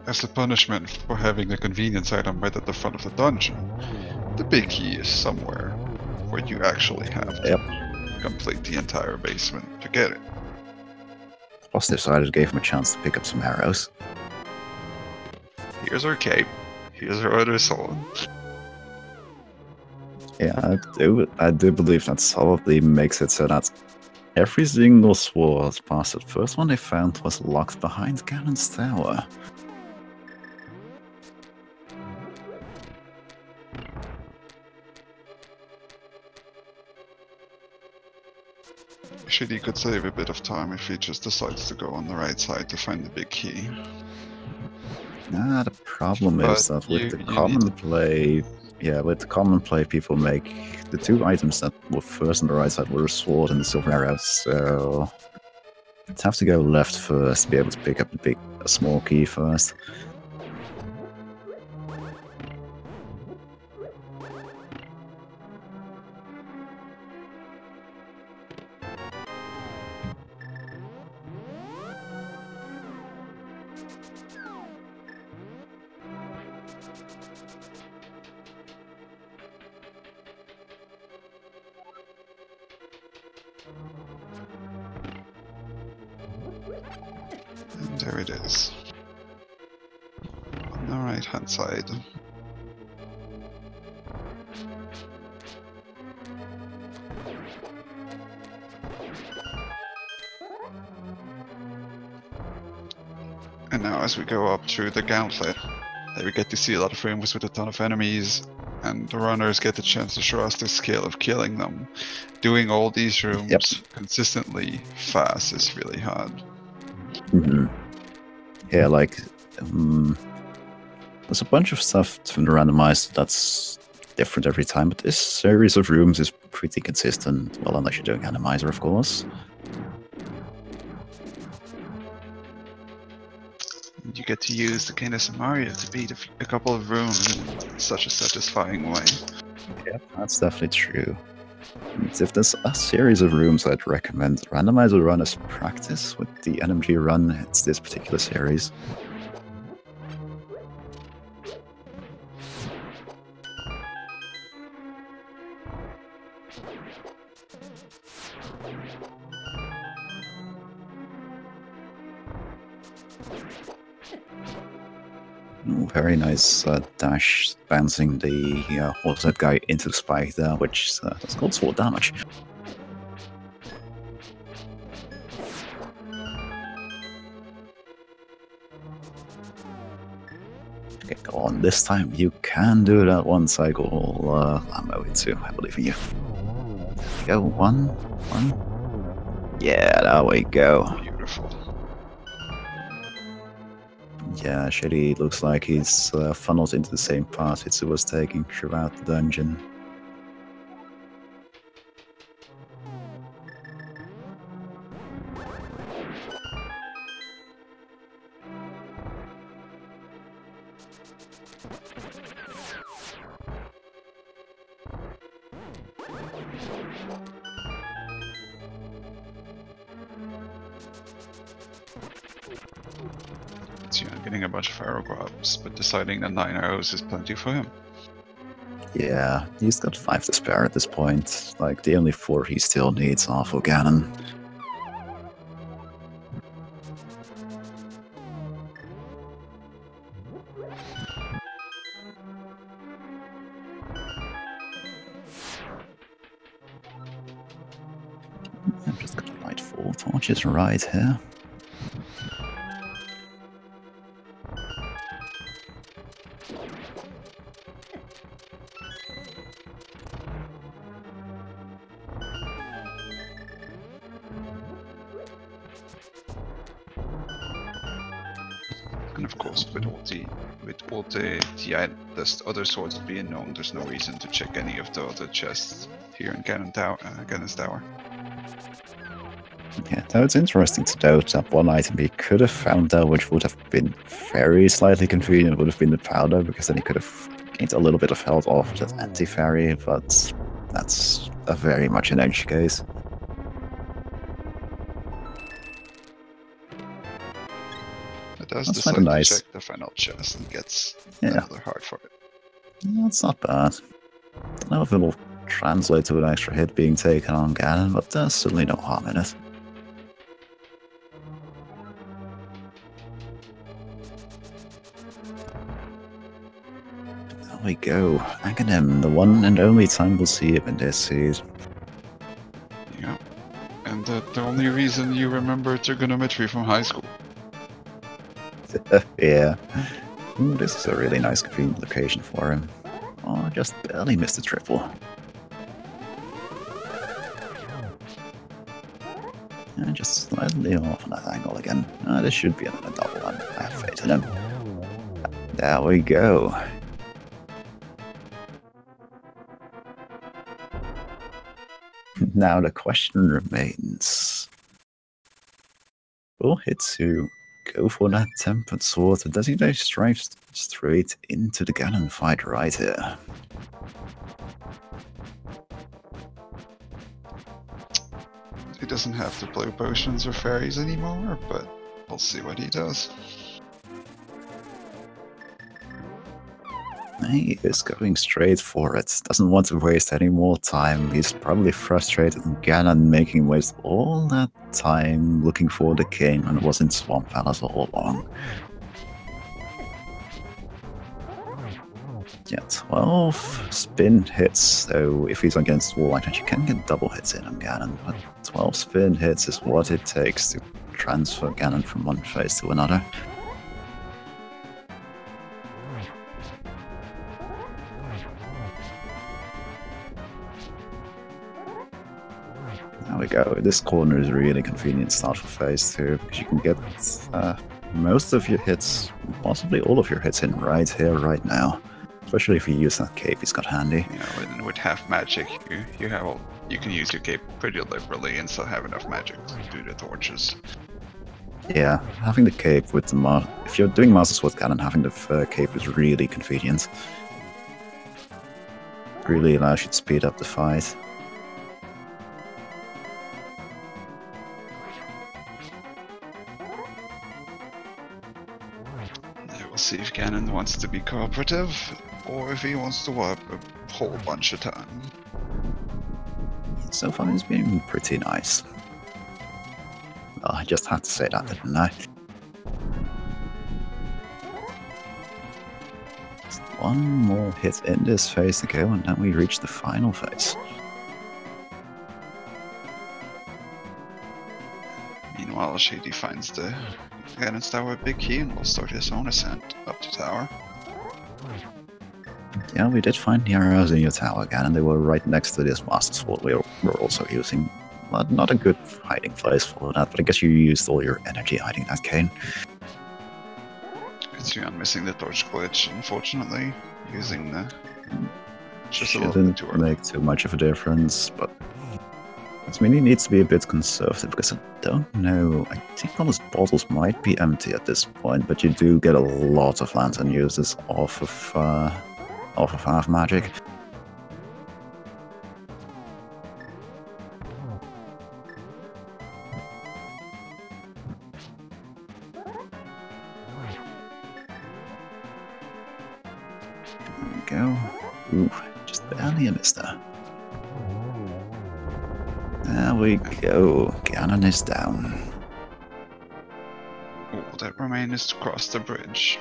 Speaker 2: As a punishment for having the convenience item right at the front of the dungeon, the big key is somewhere where you actually have to complete the entire basement to get it.
Speaker 1: Plus, they decided gave him a chance to pick up some arrows.
Speaker 2: Here's our cape. Here's our other sword.
Speaker 1: Yeah, I do believe that solidly makes it so that every single sword past the first one they found was locked behind Ganon's tower.
Speaker 2: Shady could save a bit of time if he just decides to go on the right side to find the big key.
Speaker 1: Nah, the problem is that with the common play, people make the 2 items that were first on the right side were a sword and the silver arrows, so you'd have to go left first to be able to pick up a small key first.
Speaker 2: And there it is. On the right hand side. And now as we go up through the gauntlet, we get to see a lot of rooms with a ton of enemies, and the runners get the chance to show us the skill of killing them. Doing all these rooms consistently fast is really hard.
Speaker 1: Yeah, like, there's a bunch of stuff from the randomizer that's different every time, but this series of rooms is pretty consistent, well, unless you're doing randomizer, of course.
Speaker 2: You get to use the Cadence of Mario to beat a couple of rooms in such a satisfying way.
Speaker 1: Yeah, that's definitely true. And if there's a series of rooms I'd recommend randomizer run as practice with the NMG run, it's this particular series. Ooh, very nice dash, bouncing the horsehead guy into the spike there, which does cold sword damage. Okay, go on. This time you can do that one cycle. Ammo too. I believe in you. There we go. One. Yeah, there we go.
Speaker 2: Beautiful.
Speaker 1: Yeah, Shady looks like he's funneled into the same path Hitsu was taking throughout the dungeon.
Speaker 2: Hitsuyan getting a bunch of arrow grabs, but deciding that 9 arrows is plenty for him.
Speaker 1: Yeah, he's got 5 to spare at this point. Like, the only 4 he still needs are for Ganon. I'm just gonna light 4 torches right here.
Speaker 2: And of course, with all the other swords being known, there's no reason to check any of the other chests here in Ganon's Tower.
Speaker 1: Yeah, though it's interesting to note that one item he could have found there, which would have been very slightly convenient, would have been the powder, because then he could have gained a little bit of health off that anti-fairy, but that's a very much an edge case.
Speaker 2: It does
Speaker 1: That's
Speaker 2: decide
Speaker 1: kinda
Speaker 2: to
Speaker 1: nice.
Speaker 2: check the final chest and gets
Speaker 1: Yeah.
Speaker 2: another heart for it.
Speaker 1: Yeah, it's not bad. Don't know if it'll translate to an extra hit being taken on Ganon, but there's certainly no harm in it. There we go. Aghanim, the one and only time we'll see him in this seed.
Speaker 2: Yeah. And the only reason you remember trigonometry from high school.
Speaker 1: Yeah. Ooh, this is a really nice convenient location for him. Oh, just barely missed a triple. And just slightly off on that angle again. This should be another double. I have faith in him. There we go. Now the question remains. Will Hitsu go for that tempered sword, or does he just drive straight into the Ganon fight right here?
Speaker 2: He doesn't have to play potions or fairies anymore, but we'll see what he does.
Speaker 1: He is going straight for it. Doesn't want to waste any more time. He's probably frustrated in Ganon making him waste all that time looking for the king and was in Swamp Palace all along. Yeah, 12 spin hits, so if he's against wall like that, you can get double hits in on Ganon, but 12 spin hits is what it takes to transfer Ganon from one phase to another. There we go. This corner is really convenient start for phase 2, because you can get most of your hits, possibly all of your hits in right here, right now. Especially if you use that cape he's got handy.
Speaker 2: You know, with half magic, you can use your cape pretty liberally and still have enough magic to do the torches.
Speaker 1: Yeah, having the cape with the if you're doing Master Sword Cannon, having the cape is really convenient. Really allows you to speed up the fight.
Speaker 2: We'll see if Ganon wants to be cooperative, or if he wants to wipe a whole bunch of time.
Speaker 1: so far it's been pretty nice. Well, I just had to say that, didn't I? Just one more hit in this phase to go, and then we reach the final phase.
Speaker 2: Meanwhile, Shady finds the guidance tower a big key and will start his own ascent up to tower.
Speaker 1: Yeah, we did find the arrows in your tower again, and they were right next to this Master Sword we were also using. But not a good hiding place for that, but I guess you used all your energy hiding that cane.
Speaker 2: Hitsuyan missing the torch glitch, unfortunately. Using the... just a little
Speaker 1: Shouldn't
Speaker 2: bit too early.
Speaker 1: make too much of a difference, but... I mean, he needs to be a bit conservative, because I don't know... I think all his bottles might be empty at this point, but you do get a lot of lantern uses off of half magic. There we go. Ooh, just barely a missed there. There we go. Ganon is down.
Speaker 2: All that remains is to cross the bridge.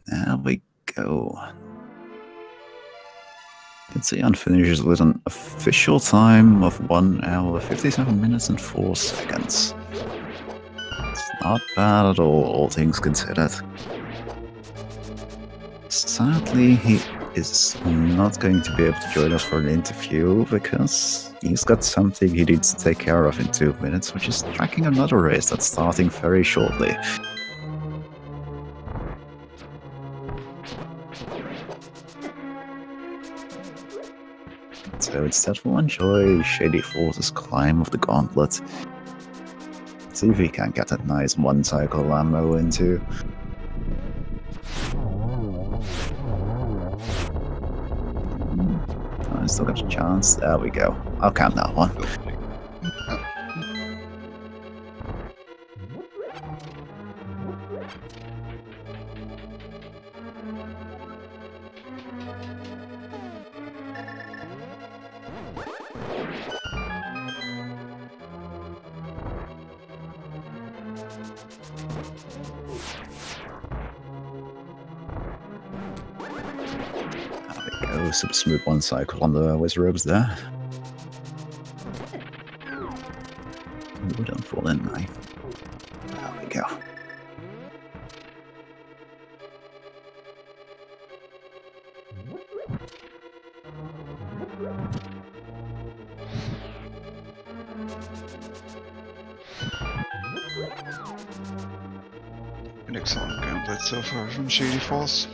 Speaker 1: There we go. Hitsuyan finishes with an official time of 1 hour, 57 minutes and 4 seconds. It's not bad at all things considered. Sadly, he is not going to be able to join us for an interview because he's got something he needs to take care of in 2 minutes, which is tracking another race that's starting very shortly. So instead we'll enjoy Shadyforce's climb of the gauntlet. See if we can get that nice one-cycle ammo into. I still got a chance. There we go. I'll count that one. There we go. Super smooth one cycle on the wizards there. Ooh, don't fall in, mate. There we go.
Speaker 2: An excellent gauntlet so far from Shadyforce.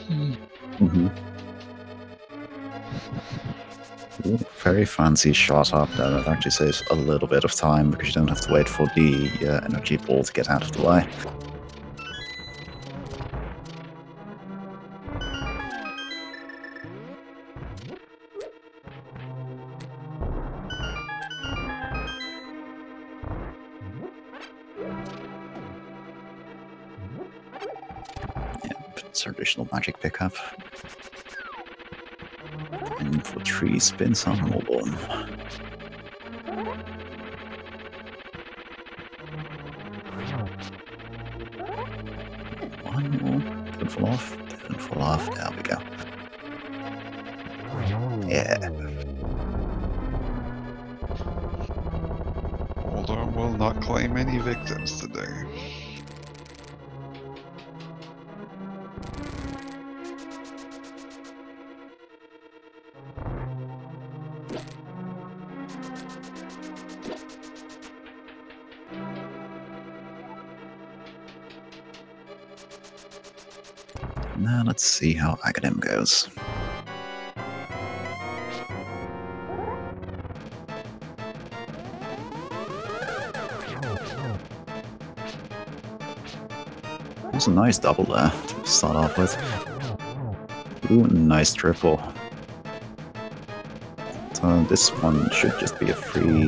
Speaker 1: Ooh, very fancy shot up there. That actually saves a little bit of time because you don't have to wait for the energy ball to get out of the way. It's additional magic pickup. And for 3 spins on mobile. One more. Don't fall off. Don't fall off. There we go. Yeah.
Speaker 2: Boulder will not claim any victims today.
Speaker 1: Now let's see how Academ goes. There's a nice double there to start off with. Ooh, nice triple. So this one should just be a free.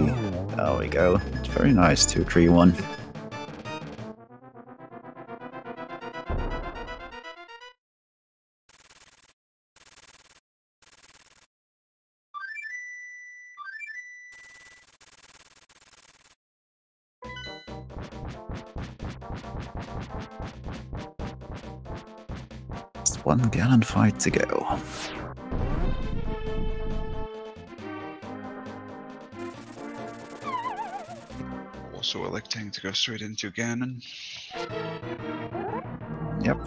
Speaker 1: There we go. It's very nice. 2, 3, 1. one Ganon fight to go.
Speaker 2: Also electing to go straight into Ganon.
Speaker 1: Yep.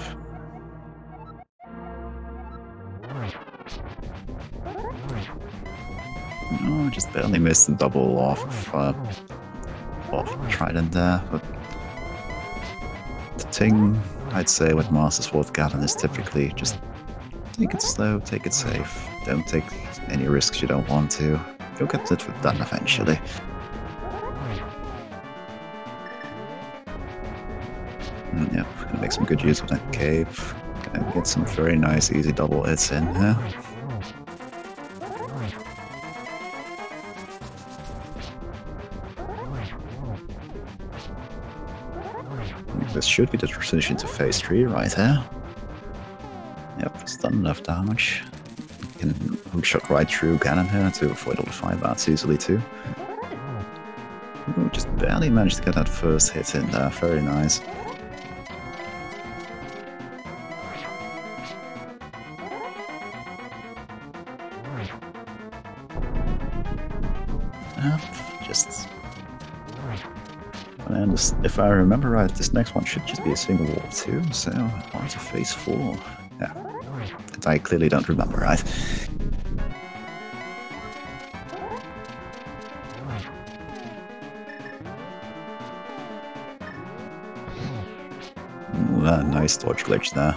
Speaker 1: No, just barely missed the double off of Trident there, but the thing I'd say with Master Sword Ganon is typically just take it slow, take it safe, don't take any risks you don't want to. You'll get it done eventually. Yep, gonna make some good use of that cave. Gonna get some very nice easy double hits in here. This should be the transition to phase 3 right here. Yep, it's done enough damage. You can hook shot right through Ganon here to avoid all the fire bats easily too. Ooh, just barely managed to get that first hit in there, very nice. Yep, just... And if I remember right, this next one should just be a single warp too, so on to phase 4. Yeah, and I clearly don't remember, right? Ooh, nice dodge glitch there.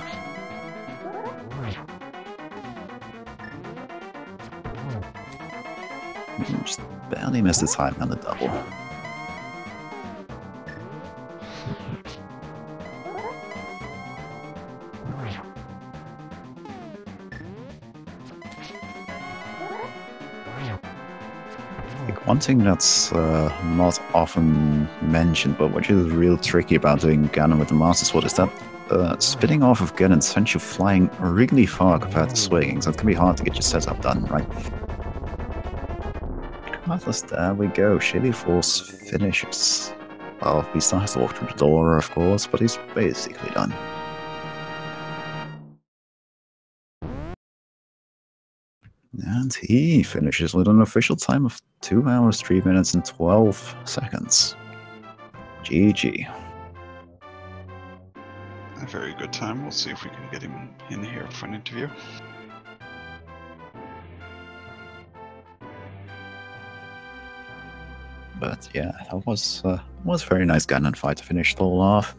Speaker 1: Just barely missed the time on the double. One thing that's not often mentioned, but which is real tricky about doing Ganon with the Master Sword, is that spinning off of Ganon sends you flying really far compared to swinging, so it can be hard to get your setup done, right? Regardless, there we go. Shadyforce finishes. Well, he still has to walk through the door, of course, but he's basically done. And he finishes with an official time of 2 hours, 3 minutes, and 12 seconds. GG.
Speaker 2: A very good time. We'll see if we can get him in here for an interview.
Speaker 1: But yeah, that was a very nice Ganon fight to finish it all off.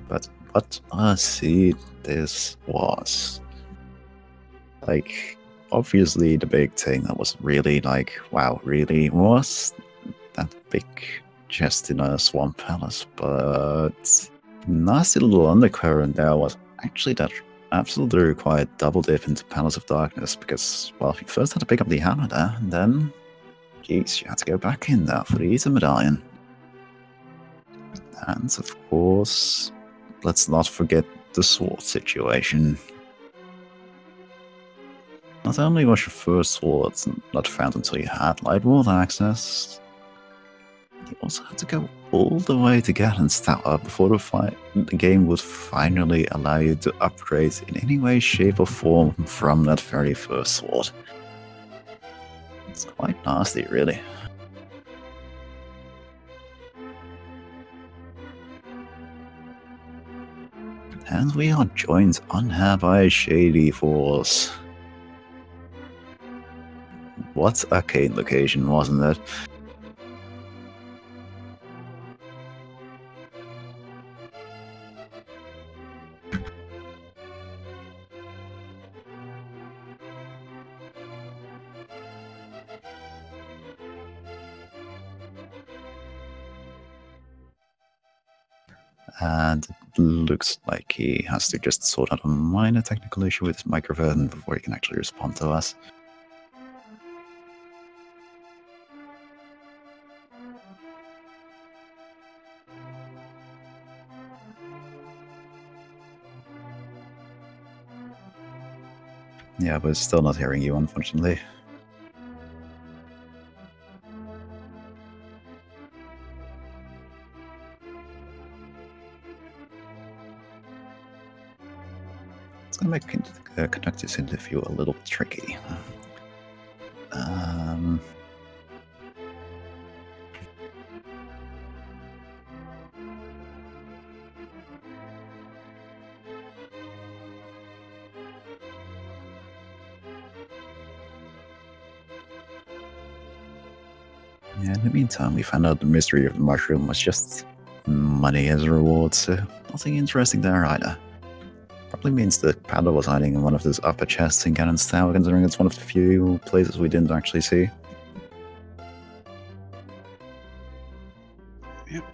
Speaker 1: But what a seed this was. Like, obviously the big thing that was really like, wow, really was that big chest in a swamp palace, but nasty little undercurrent there was actually that absolutely required double dip into Palace of Darkness, because, well, you first had to pick up the hammer there, and then, geez, you had to go back in there for the Ether Medallion. And, of course, let's not forget the sword situation. Not only was your first sword not found until you had Lightworld access, you also had to go all the way to Ganon's Tower before the game would finally allow you to upgrade in any way, shape or form from that very first sword. It's quite nasty, really. And we are joined on here by Shadyforce. What a arcade location, wasn't it? And it looks like he has to just sort out a minor technical issue with his microphone before he can actually respond to us. Yeah, but still not hearing you, unfortunately. It's gonna make conducting this interview a little tricky. Yeah, in the meantime, we found out the mystery of the mushroom was just money as a reward, so nothing interesting there either. Probably means that Panda was hiding in one of those upper chests in Ganon's Tower, considering it's one of the few places we didn't actually see.
Speaker 2: Yep.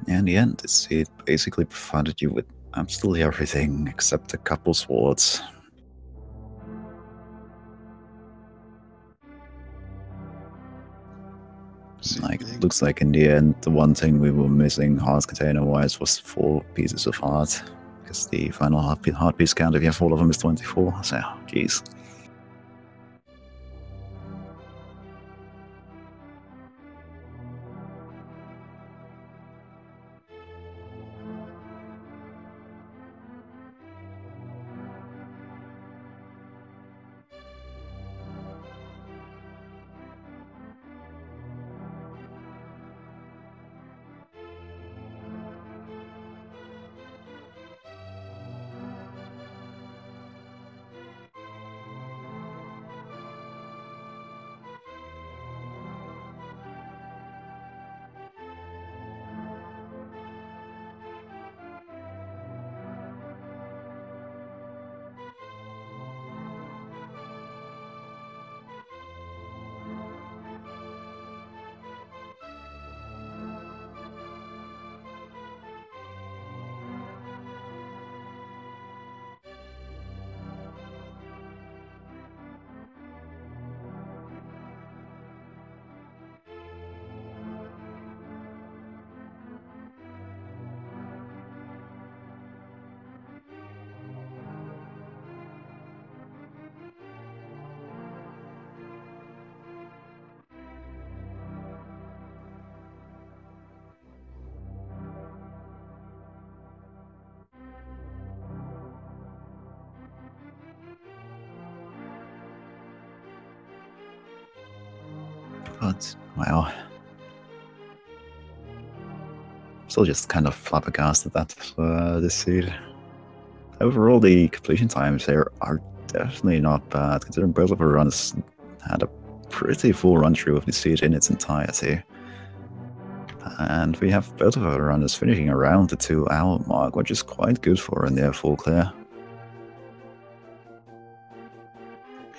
Speaker 1: In the end, it basically provided you with absolutely everything except a couple swords. Like, looks like in the end, the one thing we were missing heart container-wise was 4 pieces of heart. Because the final heart piece count, if you have all of them, is 24. So, jeez. But, well, still just kind of flabbergasted that this seed. Overall, the completion times there are definitely not bad, considering both of our runs had a pretty full run through of the seed in its entirety. And we have both of our runners finishing around the 2-hour mark, which is quite good for a near full clear.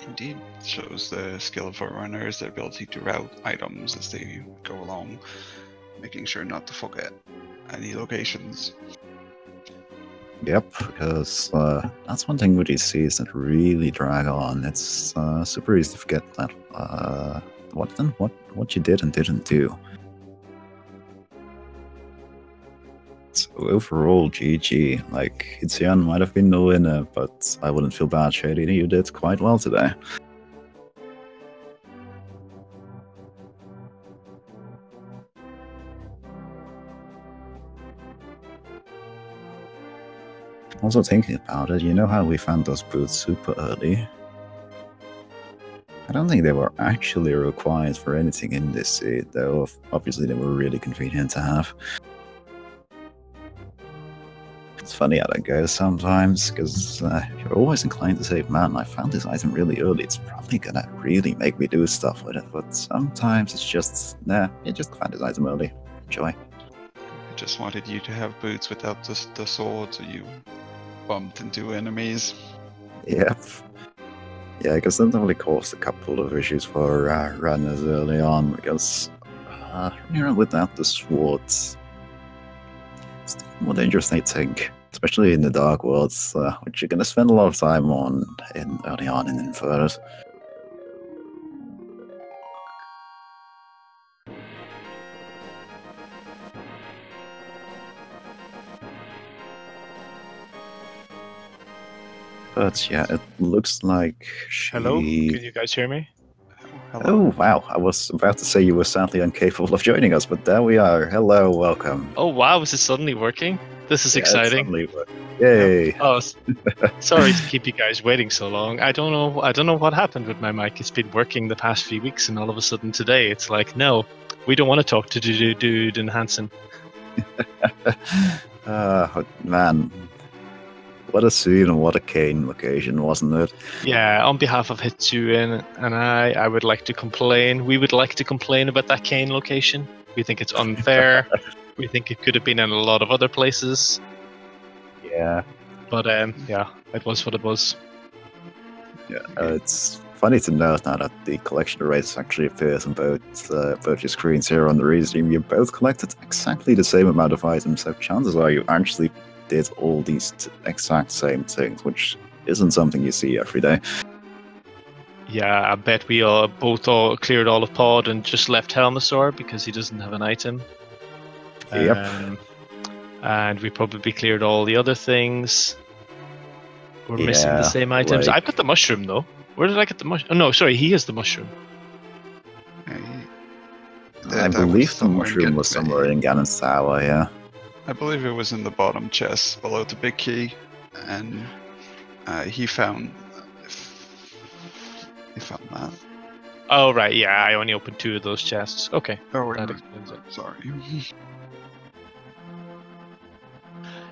Speaker 2: Indeed, shows the skill of our runners, their ability to route items as they go along, making sure not to forget any locations.
Speaker 1: Yep, because that's one thing with these seeds that really drag on. It's super easy to forget that what you did and didn't do. So overall, GG. Like, Hitsuyan might have been the winner, but I wouldn't feel bad, Shady. You did quite well today. Also thinking about it, you know how we found those boots super early? I don't think they were actually required for anything in this seed, though obviously they were really convenient to have. It's funny how that goes sometimes, because you're always inclined to say, man, I found this item really early, it's probably gonna really make me do stuff with it, but sometimes it's just, nah, you just found this item early. Enjoy.
Speaker 2: I just wanted you to have boots without the sword, so you bumped into enemies.
Speaker 1: Yep. Yeah, because that only caused a couple of issues for runners early on, because Without the swords, it's more dangerous than I think, especially in the Dark Worlds, which you're going to spend a lot of time on early on in Inverted. But yeah, it looks like she...
Speaker 3: Hello? Can you guys hear me?
Speaker 2: Hello.
Speaker 1: Oh, wow. I was about to say you were sadly incapable of joining us, but there we are. Hello, welcome.
Speaker 3: Oh wow, is it suddenly working? This is
Speaker 1: Yeah, it's
Speaker 3: exciting.
Speaker 1: suddenly working. Yay.
Speaker 3: Oh, sorry to keep you guys waiting so long. I don't know what happened with my mic. It's been working the past few weeks, and all of a sudden today it's like, no, we don't want to talk to Dude and Hansen.
Speaker 1: Man. What a scene and what a Kane location, wasn't it?
Speaker 3: Yeah, on behalf of Hitsuyan and I would like to complain. We would like to complain about that Kane location. We think it's unfair. We think it could have been in a lot of other places.
Speaker 1: Yeah.
Speaker 3: But yeah, it was what it was.
Speaker 1: Yeah, it's funny to note now that the collection rates actually appears on both your screens here on the restream. You both collected exactly the same amount of items, so chances are you actually did all these exact same things, which isn't something you see every day.
Speaker 3: Yeah, I bet we both cleared all of Pod and just left Helmasaur because he doesn't have an item.
Speaker 1: Yep.
Speaker 3: And we probably cleared all the other things. We're missing the same items.
Speaker 1: like-
Speaker 3: I got the mushroom though. Where did I get the mushroom? Oh no, sorry, he has the mushroom.
Speaker 1: I believe the mushroom was somewhere in Ganon's tower, yeah.
Speaker 2: I believe it was in the bottom chest below the big key, and he found that.
Speaker 3: Oh right, yeah, I only opened 2 of those chests. Okay,
Speaker 2: Oh,
Speaker 3: that explains it.
Speaker 2: sorry.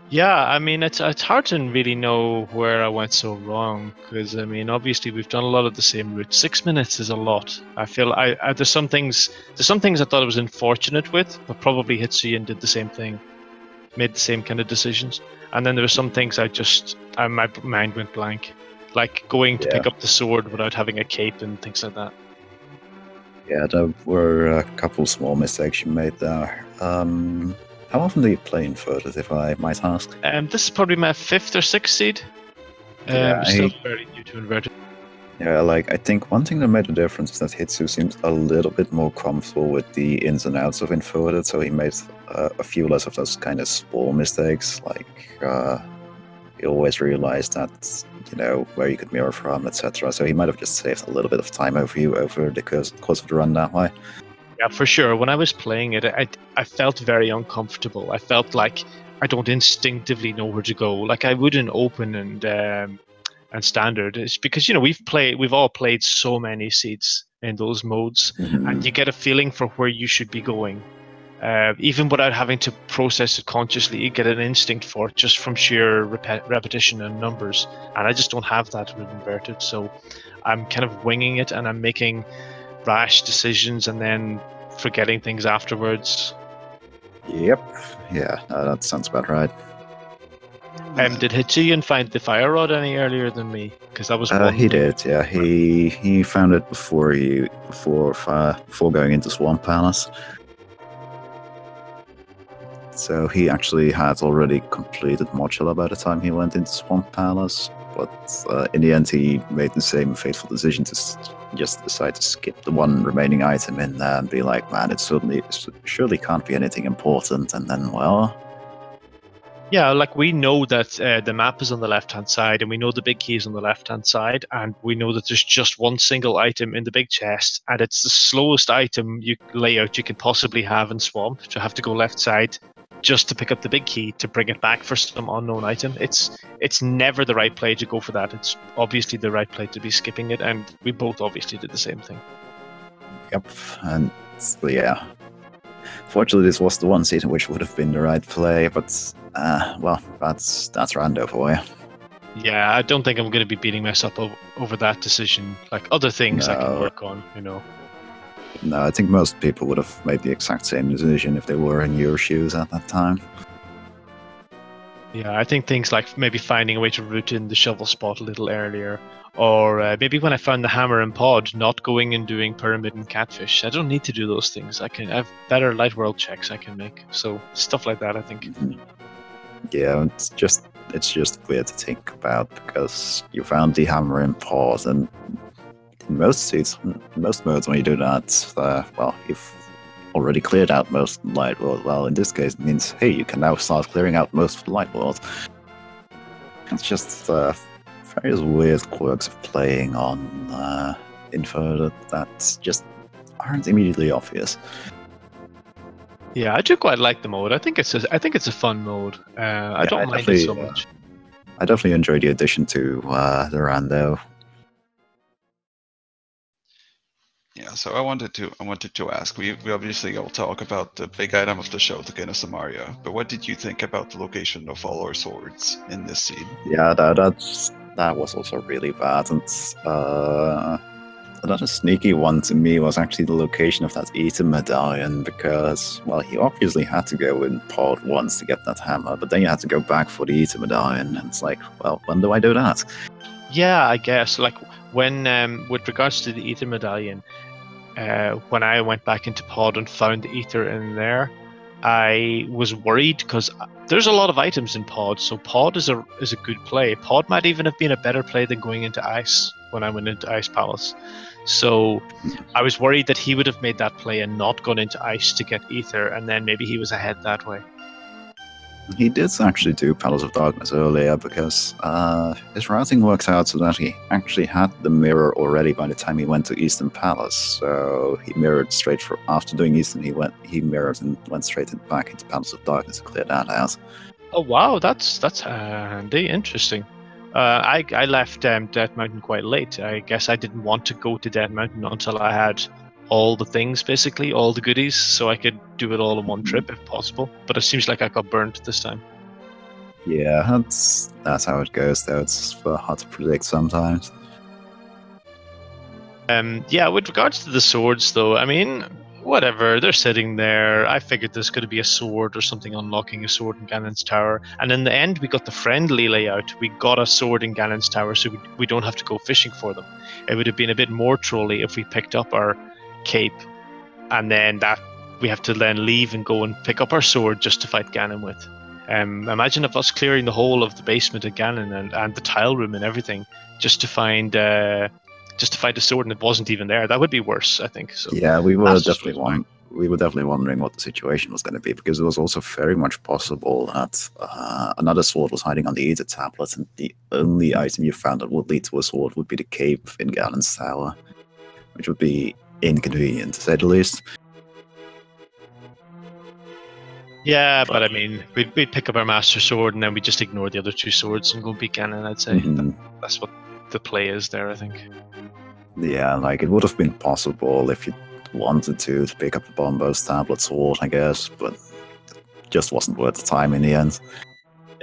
Speaker 3: Yeah, I mean it's hard to really know where I went so wrong because I mean obviously we've done a lot of the same routes. 6 minutes is a lot. I feel there's some things I thought I was unfortunate with, but probably Hitsuyan did the same thing, made the same kind of decisions. And then there were some things my mind went blank, like going to pick up the sword without having a cape and things like that.
Speaker 1: Yeah, there were a couple small mistakes you made there. How often do you play Inverted, if I might ask?
Speaker 3: This is probably my 5th or 6th seed. Still very new to Inverted.
Speaker 1: Yeah, like, I think one thing that made a difference is that Hitsu seems a little bit more comfortable with the ins and outs of Inverted, so he made a few less of those kind of small mistakes, like, he always realized that, where you could mirror from, etc. So he might have just saved a little bit of time over you over the course of the run that way.
Speaker 3: Yeah, for sure. When I was playing it, I felt very uncomfortable. I felt like I don't instinctively know where to go. Like I would in open and standard. It's because we've all played so many seeds in those modes, and you get a feeling for where you should be going, even without having to process it consciously. You get an instinct for it just from sheer repetition and numbers. And I just don't have that with Inverted, so I'm kind of winging it, and I'm making rash decisions and then forgetting things afterwards.
Speaker 1: Yep. Yeah, that sounds about right.
Speaker 3: Did Hitsuyan find the fire rod any earlier than me? Because that was
Speaker 1: he did. Yeah, he found it before going into Swamp Palace. So he actually had already completed Mochila by the time he went into Swamp Palace, but in the end he made the same fateful decision to just decide to skip the one remaining item in there and be like, man, it surely can't be anything important, and then, well...
Speaker 3: Yeah, like we know that the map is on the left-hand side, and we know the big key is on the left-hand side, and we know that there's just one single item in the big chest, and it's the slowest item layout you could possibly have in Swamp, to have to go left side just to pick up the big key to bring it back for some unknown item. It's never the right play to go for that. It's obviously the right play to be skipping it, and we both obviously did the same thing.
Speaker 1: Yep, and yeah. Fortunately, this was the one season which would have been the right play, but well, that's rando for you.
Speaker 3: Yeah, I don't think I'm going to be beating myself up over that decision. Like other things I can work on,
Speaker 1: No, I think most people would have made the exact same decision if they were in your shoes at that time.
Speaker 3: Yeah, I think things like maybe finding a way to route in the shovel spot a little earlier, or maybe when I found the hammer and pod, not going and doing pyramid and catfish. I don't need to do those things. I have better light world checks I can make. So stuff like that, I think.
Speaker 1: Yeah, it's just weird to think about because you found the hammer and pod, and in most modes when you do that, well, you've already cleared out most light world. Well, in this case, it means hey, you can now start clearing out most of the light world. It's just various weird quirks of playing on Inverted that just aren't immediately obvious.
Speaker 3: Yeah, I do quite like the mode. I think it's a fun mode. I don't mind it so much.
Speaker 1: I definitely enjoyed the addition to the rando.
Speaker 2: Yeah, so I wanted to ask. We obviously all talk about the big item of the show, the Guinness of Mario. But what did you think about the location of all our swords in this scene?
Speaker 1: Yeah, that was also really bad. And another sneaky one to me was actually the location of that Ether medallion, because, well, he obviously had to go in pod once to get that hammer, but then you had to go back for the Ether medallion, and it's like, well, when do I do that?
Speaker 3: Yeah, I guess like when with regards to the Ether medallion, when I went back into pod and found the Ether in there, I was worried because there's a lot of items in pod, so pod is a good play. Pod might even have been a better play than going into ice when I went into Ice Palace. So I was worried that he would have made that play and not gone into ice to get Ether, and then maybe he was ahead that way.
Speaker 1: He did actually do Palace of Darkness earlier because his routing works out so that he actually had the mirror already by the time he went to Eastern Palace. So he mirrored straight after doing Eastern. He mirrored and went straight back into Palace of Darkness to clear that out.
Speaker 3: Oh wow, that's handy, interesting. I left Death Mountain quite late. I guess I didn't want to go to Death Mountain until I had all the things, basically, all the goodies, so I could do it all in one trip if possible. But it seems like I got burnt this time.
Speaker 1: Yeah, that's how it goes, though. It's hard to predict sometimes.
Speaker 3: Yeah, with regards to the swords, though, I mean, whatever, they're sitting there. I figured there's going to be a sword or something unlocking a sword in Ganon's Tower. And in the end, we got the friendly layout. We got a sword in Ganon's Tower, so we don't have to go fishing for them. It would have been a bit more trolly if we picked up our cape and then that we have to then leave and go and pick up our sword just to fight Ganon with. Imagine if us clearing the whole of the basement of Ganon and the tile room and everything just to find a sword, and it wasn't even there. That would be worse, I think. So
Speaker 1: yeah, we were definitely wondering what the situation was going to be, because it was also very much possible that another sword was hiding on the Ether tablet, and the only item you found that would lead to a sword would be the cape in Ganon's Tower, which would be inconvenient, to say the least.
Speaker 3: Yeah, but I mean, we'd pick up our Master Sword and then we just ignore the other two swords and go beat Ganon, I'd say. That's what the play is there, I think.
Speaker 1: Yeah, like, it would have been possible if you wanted to pick up the Bombos tablet sword, I guess, but it just wasn't worth the time in the end.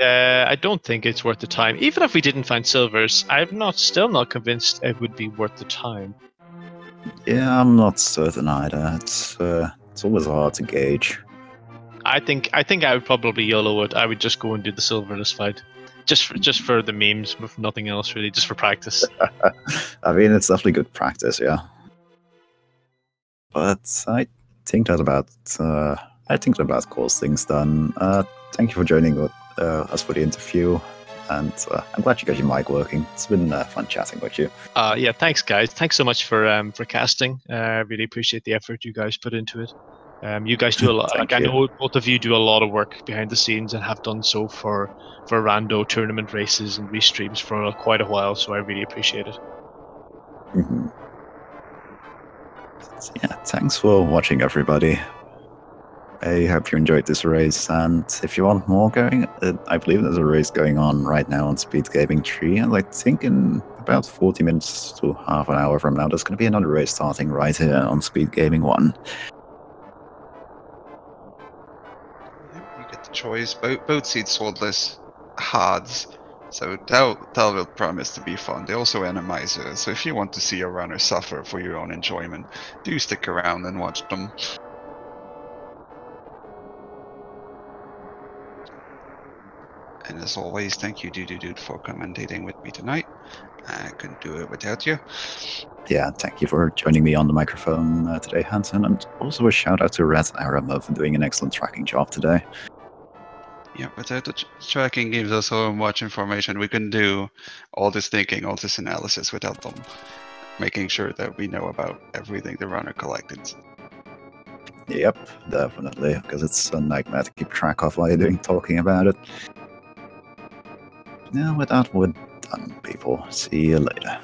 Speaker 3: I don't think it's worth the time. Even if we didn't find silvers, I'm still not convinced it would be worth the time.
Speaker 1: Yeah, I'm not certain either. It's always hard to gauge.
Speaker 3: I think I would probably YOLO it. I would just go and do the silverless fight, just for the memes, with nothing else really, just for practice.
Speaker 1: I mean, it's definitely good practice, yeah. But I think that about calls things done. Thank you for joining us for the interview, and I'm glad you got your mic working. It's been fun chatting with you.
Speaker 3: Yeah, thanks guys. Thanks so much for casting. I really appreciate the effort you guys put into it. You guys do a lot. Like, I know both of you do a lot of work behind the scenes and have done so for rando tournament races and restreams for quite a while. So I really appreciate it.
Speaker 1: Yeah, thanks for watching, everybody. I hope you enjoyed this race, and if you want more going, I believe there's a race going on right now on Speed Gaming 3, and I think in about 40 minutes to half an hour from now, there's going to be another race starting right here on Speed Gaming 1.
Speaker 2: You get the choice. Both seed swordless hards, so that will promise to be fun. They also Randomizer, so if you want to see a runner suffer for your own enjoyment, do stick around and watch them. And as always, thank you, Dude, for commentating with me tonight. I couldn't do it without you.
Speaker 1: Yeah, thank you for joining me on the microphone today, Hansen, and also a shout out to Red Aramo for doing an excellent tracking job today.
Speaker 2: Yeah, without the tracking gives us so much information. We can do all this thinking, all this analysis without them making sure that we know about everything the runner collected.
Speaker 1: Yep, definitely, because it's a nightmare to keep track of while you're talking about it. Yeah, with that, we're done, people. See you later.